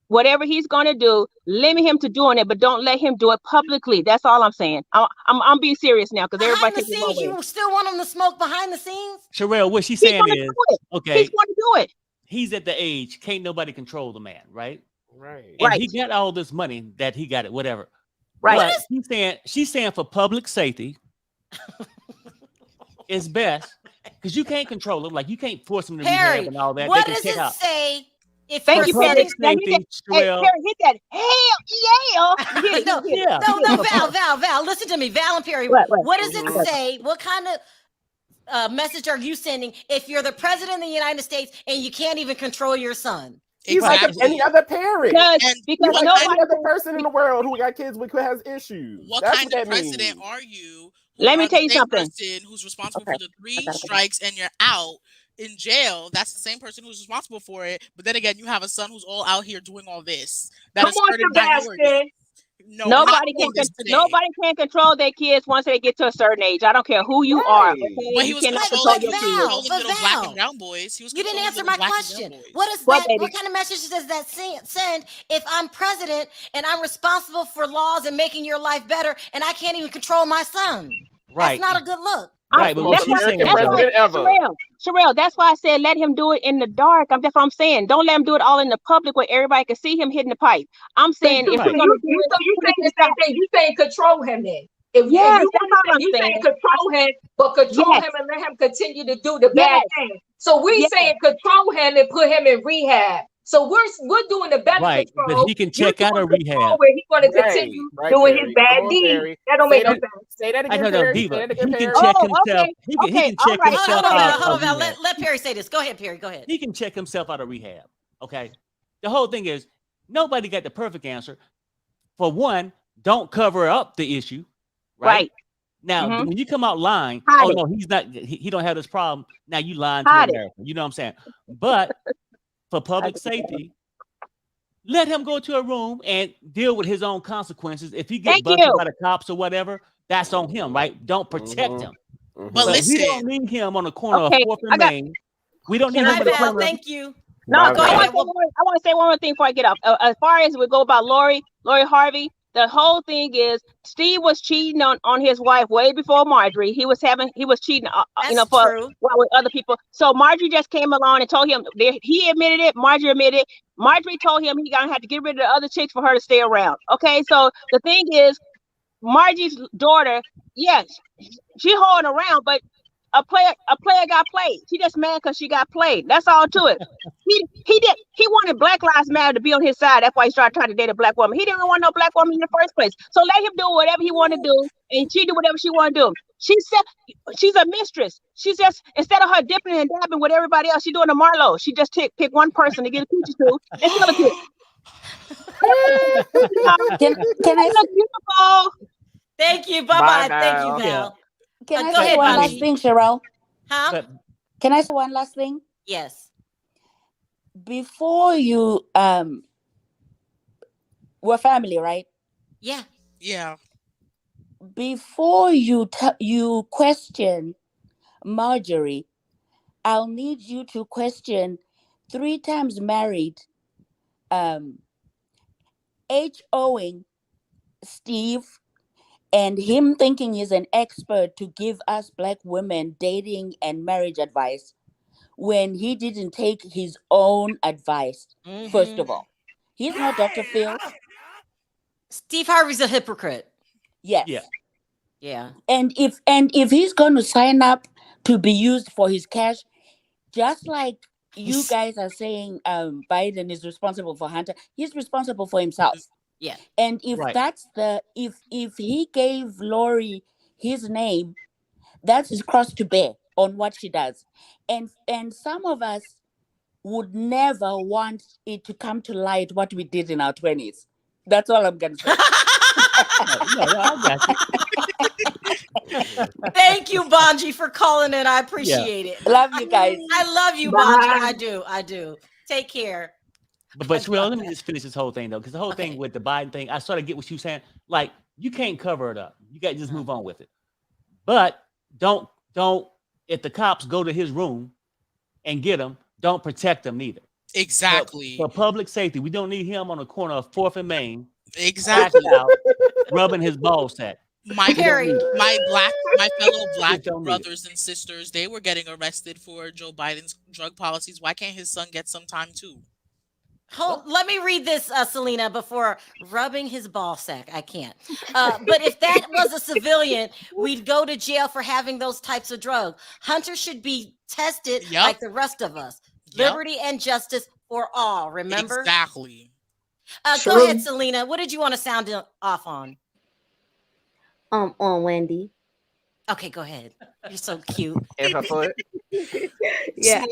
whatever he's gonna do, limit him to doing it, but don't let him do it publicly. That's all I'm saying. I'm being serious now because everybody thinks you still want him to smoke behind the scenes. Sharrell, what she's saying is, okay, he's going to do it. He's at the age, can't nobody control the man, right? Right. And he got all this money that he got it, whatever. Right. But she's saying for public safety, it's best because you can't control him. Like you can't force him to rehab and all that. What does it say? If thank you, Perry. Hit that. Hell yeah. No, Val. Listen to me, Val and Perry. What does it say? What kind of message are you sending if you're the president of the United States and you can't even control your son? He's like any other parent. Because any other person in the world who got kids with has issues. What kind of president are you? Let me tell you something. Person who's responsible for the 3 strikes and you're out in jail. That's the same person who's responsible for it. But then again, you have a son who's all out here doing all this. That is hurting minorities. Nobody can control their kids once they get to a certain age. I don't care who you are. Okay? But he was controlling little black and brown boys. You didn't answer my question. What kind of message does that send if I'm president and I'm responsible for laws and making your life better and I can't even control my son? Right. That's not a good look. Right, but what she's saying, Sharrell, that's why I said let him do it in the dark. That's what I'm saying. Don't let him do it all in the public where everybody can see him hitting the pipe. I'm saying if we're gonna do it, you saying the same thing. You saying control him then. You saying control him, but control him and let him continue to do the bad thing. So we saying control him and put him in rehab. So we're doing the better Right, control. but he can check out a rehab. Where he's going to continue doing his bad deeds. That don't make no sense. Say that I again, know, Perry. Diva. Say that again, He can Perry. check Oh, himself. okay. He can Okay, check all right. himself Hold out on, of Val. rehab. Let Perry say this. Go ahead, Perry. Go ahead. He can check himself out of rehab. Okay. The whole thing is nobody got the perfect answer. For one, don't cover up the issue. Right. Now, when you come out lying, Hide it. no, he's not. He don't have this problem. Now you lying Hide to it. America. You know what I'm saying? But for public safety, let him go to a room and deal with his own consequences. If he gets Thank busted you. by the cops or whatever, that's on him, right? Don't protect him. But But we listen, don't need him on the corner Okay, of 4th I and got- Main. We don't need Can him I, on the Val, corner. thank you. No, Bye, Go I ahead. want to say one more thing before I get off. As far as we go about Lori Harvey, the whole thing is Steve was cheating on his wife way before Marjorie. He was cheating, That's for true. with other people. So Marjorie just came along and told him. He admitted it. Marjorie admitted it. Marjorie told him he gonna have to get rid of the other chicks for her to stay around. Okay, so the thing is, Margie's daughter, yes, she holding around, but a player got played. She just mad because she got played. That's all to it. He wanted Black Lives Matter to be on his side. That's why he started trying to date a black woman. He didn't want no black woman in the first place. So let him do whatever he want to do, and she do whatever she want to do. She said she's a mistress. She's just, instead of her dipping and dabbing with everybody else, she's doing a Marlo. She just pick one person to get a picture to and sell it to. Can I say, Beautiful. Thank you. Bye-bye. Thank you, Val. can I Go say ahead, one Bungie. last thing, Sharrell? Huh? But Can I say one last thing? Yes. Before you we're family, right? Yeah. yeah. Before you question Marjorie, I'll need you to question 3 times married H-Oing Steve and him thinking he's an expert to give us black women dating and marriage advice when he didn't take his own advice. First of all, he's not Dr. Phil. Steve Harvey's a hypocrite. Yes. Yeah. And if he's going to sign up to be used for his cash, just like you guys are saying Biden is responsible for Hunter, he's responsible for himself. Yeah. And if that's if he gave Lori his name, that's his cross to bear on what she does. And some of us would never want it to come to light what we did in our 20s. That's all I'm going to say. I got you. Thank you, Bungie, for calling in. I appreciate it. Love you guys. I love you, Bye. Bungie. I do. Take care. But Sharrell, let me just finish this whole thing though, because the whole thing with the Biden thing, I sort of get what you're saying. Like, you can't cover it up. You got to just move on with it. But don't if the cops go to his room and get him, don't protect him neither. Exactly. For public safety, we don't need him on the corner of 4th and Main. Exactly. Out, rubbing his ball sack. My fellow black brothers and sisters, they were getting arrested for Joe Biden's drug policies. Why can't his son get some time too? Let me read this, Selena, before rubbing his ball sack. I can't. But if that was a civilian, we'd go to jail for having those types of drugs. Hunter should be tested like the rest of us. Liberty and justice for all, remember? Exactly. Go ahead, Selena. What did you want to sound off on? On Wendy. Okay, go ahead. You're so cute. And her foot. Yeah.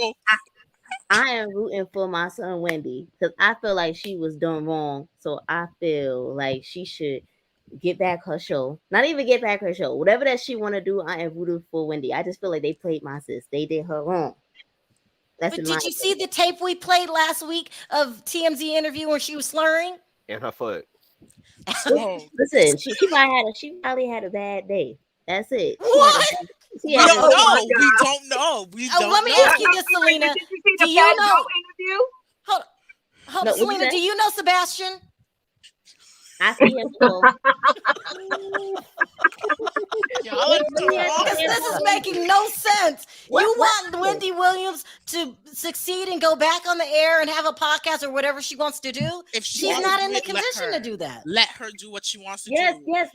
I am rooting for my son Wendy because I feel like she was done wrong. So I feel like she should get back her show. Not even get back her show. Whatever that she want to do, I am rooting for Wendy. I just feel like they played my sis. They did her wrong. But did you see the tape we played last week of TMZ interview when she was slurring? And her foot. Listen, she probably had a bad day. That's it. What? We don't know. Let me ask you this, Selena. Do you know? Hold on, Selena. Do you know Sebastian? I see him too. This is making no sense. You want Wendy Williams to succeed and go back on the air and have a podcast or whatever she wants to do? If she's not in the condition to do that. Let her do what she wants to do. Yes, but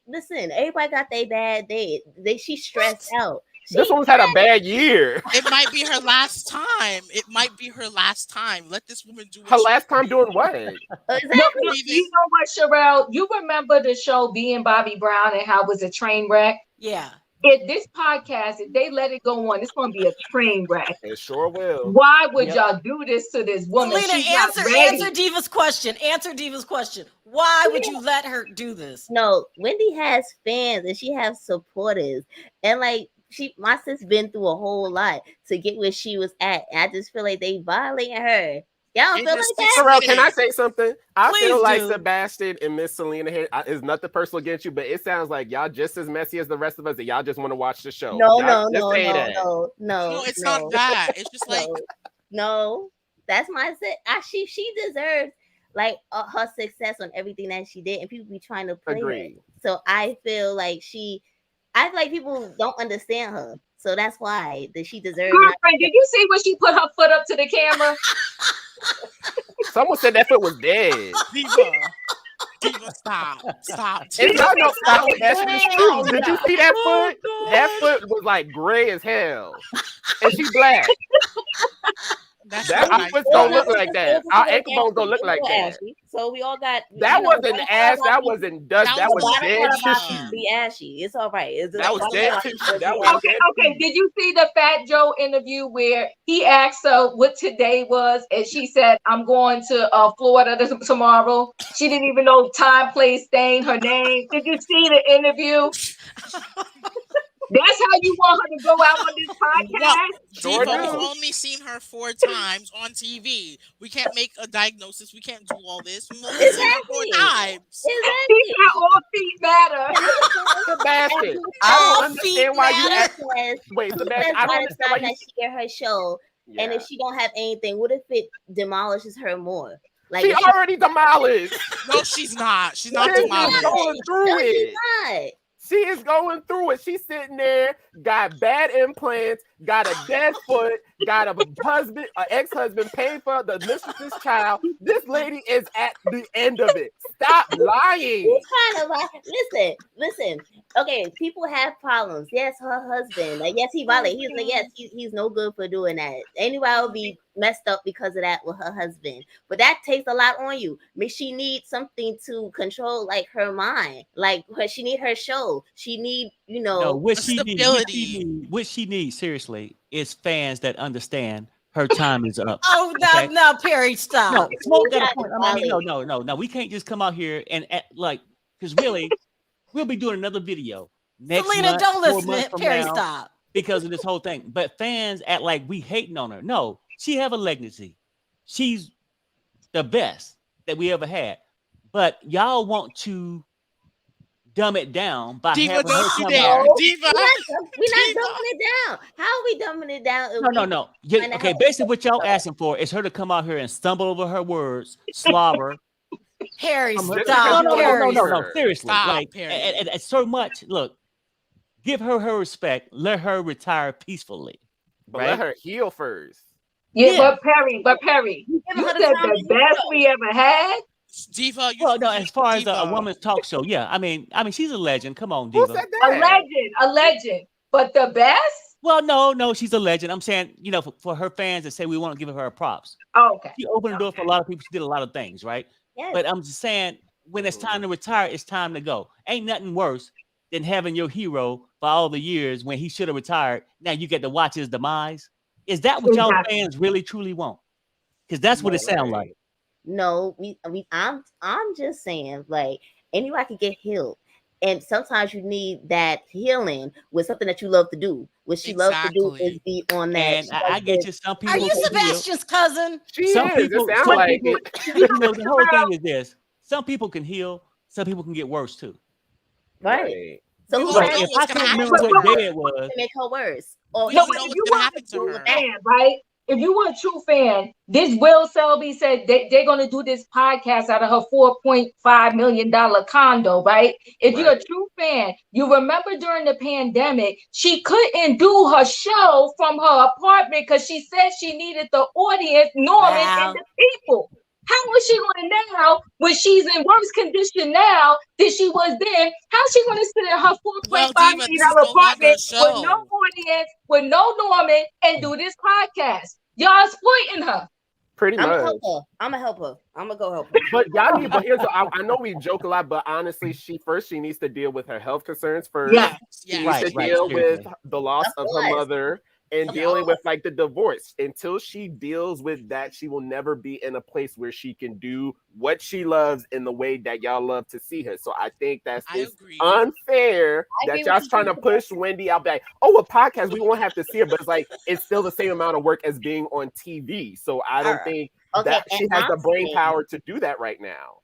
listen, everybody got their bad day. She's stressed out. This one's had a bad year. It might be her last time. It might be her last time. Let this woman do her last time doing what? Exactly. No, you know what, Sharrell? You remember the show Being Bobby Brown and how it was a train wreck? Yeah. If this podcast, if they let it go on, it's going to be a train wreck. It sure will. Why would y'all do this to this woman? Selena, answer Diva's question. Answer Diva's question. Why would you let her do this? No, Wendy has fans and she has supporters. And like my sis been through a whole lot to get where she was at. And I just feel like they violating her. Y'all feel like that? Sharrell, can I say something? I Please feel like do. Sebastian and Miss Selena here is nothing personal against you, but it sounds like y'all just as messy as the rest of us, and y'all just want to watch the show. No, it's not that. It's just like no. That's my sis. She deserves like her success on everything that she did, and people be trying to play her. So I feel like people don't understand her. So that's why she deserves. Girlfriend, did you see when she put her foot up to the camera? Someone said that foot was dead. Diva, stop. It's not no stop with that. It's true. Did you see that foot? That foot was like gray as hell, and she black. Our foot don't look like that. Our ankle bones don't look like that. So we all got. That wasn't ass. That wasn't dust. That was dead tissue. Be ashy. It's all right. That was dead tissue. Okay. Did you see the Fat Joe interview where he asked her what today was, and she said, "I'm going to Florida tomorrow." She didn't even know time, place, thing, her name. Did you see the interview? That's how you want her to go out on this podcast? Diva, we've only seen her 4 times on TV. We can't make a diagnosis. We can't do all this. We've only seen her 4 times. Exactly. All feet matter. Sebastian, I don't understand why you ask. Wait, Sebastian, I don't understand why you she get her show. Yeah. And if she don't have anything, what if it demolishes her more? Like she already demolished. No, she's not. She's not demolished. Going through it. She's not. She is going through it. She's sitting there, got bad implants, got a dead foot, got a husband, an ex-husband paying for the mistress's child. This lady is at the end of it. Stop lying. He's kind of like, listen. Okay, people have problems. Yes, her husband. Like, yes, he violated. He's like, yes, he's no good for doing that. Anybody will be messed up because of that with her husband. But that takes a lot on you. I mean, she needs something to control, like her mind. Like she need her show. She need, stability. What she needs, seriously, is fans that understand her time is up. Oh, no, Perry, stop. No, Smoke got a point. I mean, no. We can't just come out here and act like, because really, we'll be doing another video next Selena, month, don't 4 listen months to from Perry, now, stop. because of this whole thing. But fans act like we hating on her. No, she have a legacy. She's the best that we ever had. But y'all want to dumb it down by Diva, having her come there. out. Diva, we're not dumbing it down. How are we dumbing it down? No. Okay, basically what y'all asking for is her to come out here and stumble over her words, slobber. Harry, stop. No. Seriously, Stop, like, Harry. and so much. Look, give her respect. Let her retire peacefully. But right? let her heal first. Yeah. But Perry, you said the best we ever had. Diva, as far as a woman's talk show, yeah. I mean, she's a legend. Come on, Who Diva. said that? A legend. But the best? Well, no, she's a legend. I'm saying, for her fans that say we want to give her props. Oh, okay. She opened the door for a lot of people. She did a lot of things, right? Yes. But I'm just saying, when it's time to retire, it's time to go. Ain't nothing worse than having your hero for all the years when he should have retired. Now you get to watch his demise. Is that what y'all fans really truly want? Because that's what it sounds like. No, I'm just saying, like, anybody can get healed. And sometimes you need that healing with something that you love to do. What she loves to do is be on that. And I get you. Some people. Are you Sebastian's cousin? Some people. The whole thing is this: some people can heal. Some people can get worse too. Right. So if I can't remember what day it was, make her worse. Or no, if you want a true fan, right? If you want a true fan, this Will Selby said they're going to do this podcast out of her $4.5 million condo, right? If you're a true fan, you remember during the pandemic, she couldn't do her show from her apartment because she said she needed the audience, Norman, and the people. How is she going to now, when she's in worse condition now than she was then? How's she going to sit in her $4.5 Diva, million this is no longer apartment a with no show. audience, with no Norman, and do this podcast? Y'all exploiting her. Pretty I'm much. gonna help her. I'm gonna help her. I'm gonna go help her. But y'all need. But I know we joke a lot, but honestly, she needs to deal with her health concerns first. Yeah. She needs Right, to right, deal with seriously. the loss Of of her course. mother and Of dealing with course. like the divorce. Until she deals with that, she will never be in a place where she can do what she loves in the way that y'all love to see her. So I think I it's agree. unfair I that agree with y'all's you trying to too. push Wendy out. Like, oh, a podcast, we won't have to see her, but it's like it's still the same amount of work as being on TV. So I don't Alright. think Okay, that and she has I'm the brain saying, power to do that right now.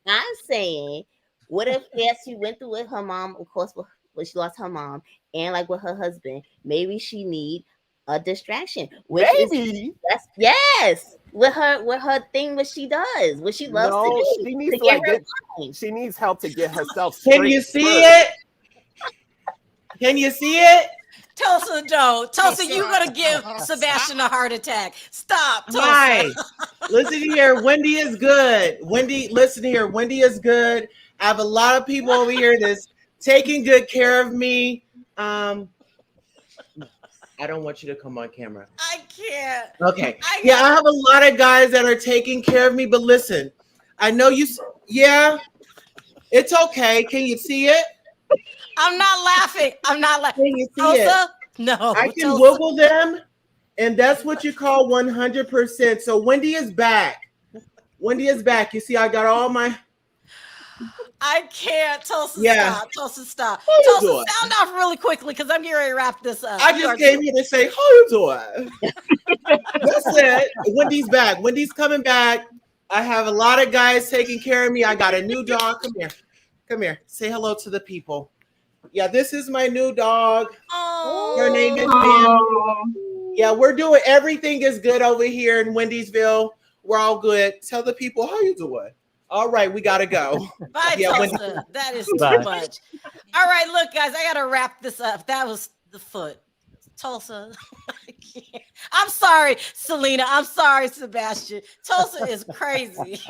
what if she went through with her mom, of course, when she lost her mom, and like with her husband, maybe she need a distraction, which Maybe. yes, with her thing, what she does, what she loves to No, do, she to needs to get like her get. mind. She needs help to get herself Can straight. you see first. it? Can you see it? Tulsa, don't. Tulsa, Tulsa, you're gonna give stop. Sebastian a heart attack. Stop, Tulsa. Hi. Listen here. Wendy is good. Wendy, listen here. Wendy is good. I have a lot of people over here that's taking good care of me. I don't want you to come on camera. I can't. Okay. Yeah, I have a lot of guys that are taking care of me, but listen, I know you. Yeah, it's okay. Can you see it? I'm not laughing. I'm not laughing. Can you see Tulsa? it? No. I can Tulsa. wiggle them, and that's what you call 100%. So Wendy is back. Wendy is back. You see, I got all my. I can't. Tulsa, Yeah. stop. Tulsa, stop. How you Tulsa, doing? sound off really quickly because I'm getting ready to wrap this up. I just came here to say, how you doing? That's it. Wendy's back. Wendy's coming back. I have a lot of guys taking care of me. I got a new dog. Come here. Come here. Say hello to the people. Yeah, this is my new dog. Her name is Bam. Yeah, we're doing everything is good over here in Wendysville. We're all good. Tell the people how you doing. All right, we gotta go. Bye, Yeah, Tulsa. That is too Bye. much. All right, look, guys, I gotta wrap this up. That was the foot. Tulsa. I can't. I'm sorry, Selena. I'm sorry, Sebastian. Tulsa is crazy.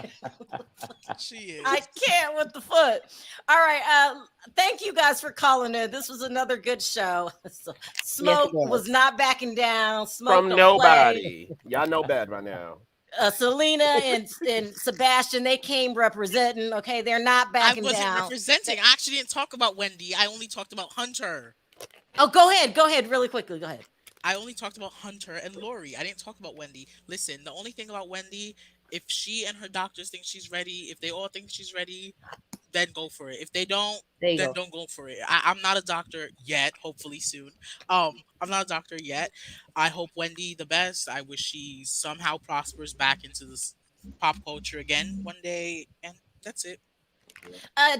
She is. I can't with the foot. All right. Thank you guys for calling in. This was another good show. So, Smoke was not backing down. Smoke From don't nobody. play. Y'all know bad by now. Selena and Sebastian, they came representing. Okay, they're not I backing wasn't down. representing. I actually didn't talk about Wendy. I only talked about Hunter. Oh, go ahead. Go ahead, really quickly. Go ahead. I only talked about Hunter and Lori. I didn't talk about Wendy. Listen, the only thing about Wendy, if she and her doctors think she's ready, if they all think she's ready, then go for it. If they don't, There you then go. don't go for it. I'm not a doctor yet. Hopefully soon. I'm not a doctor yet. I hope Wendy the best. I wish she somehow prospers back into this pop culture again one day, and that's it.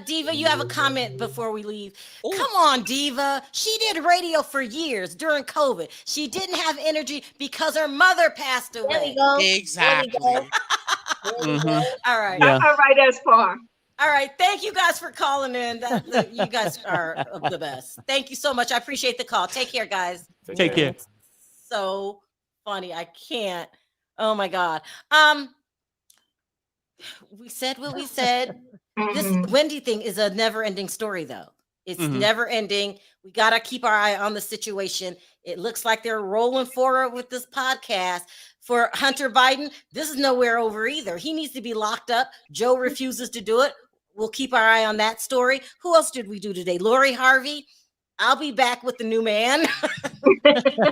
Diva, you have a comment before we leave. Ooh. Come on, Diva. She did radio for years during COVID. She didn't have energy because her mother passed There we away. go. Exactly. There we go. All right. Yeah. All right, that's far. All right. Thank you guys for calling in. You guys are the best. Thank you so much. I appreciate the call. Take care, guys. Take care. So funny. I can't. Oh my God. We said what we said. This Wendy thing is a never-ending story, though. It's never ending. We got to keep our eye on the situation. It looks like they're rolling forward with this podcast. For Hunter Biden, this is nowhere over either. He needs to be locked up. Joe refuses to do it. We'll keep our eye on that story. Who else did we do today? Lori Harvey. I'll be back with the new man. It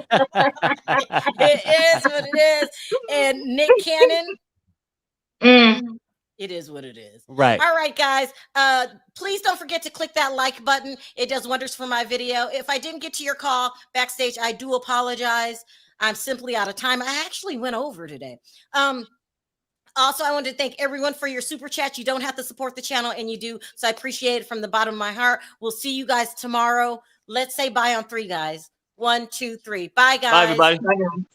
is what it is. And Nick Cannon. It is what it is. Right. All right, guys. Please don't forget to click that like button. It does wonders for my video. If I didn't get to your call backstage, I do apologize. I'm simply out of time. I actually went over today. Also, I wanted to thank everyone for your super chat. You don't have to support the channel, and you do. So I appreciate it from the bottom of my heart. We'll see you guys tomorrow. Let's say bye on 3, guys. 1, 2, 3. Bye, guys. Bye, everybody. Bye, guys.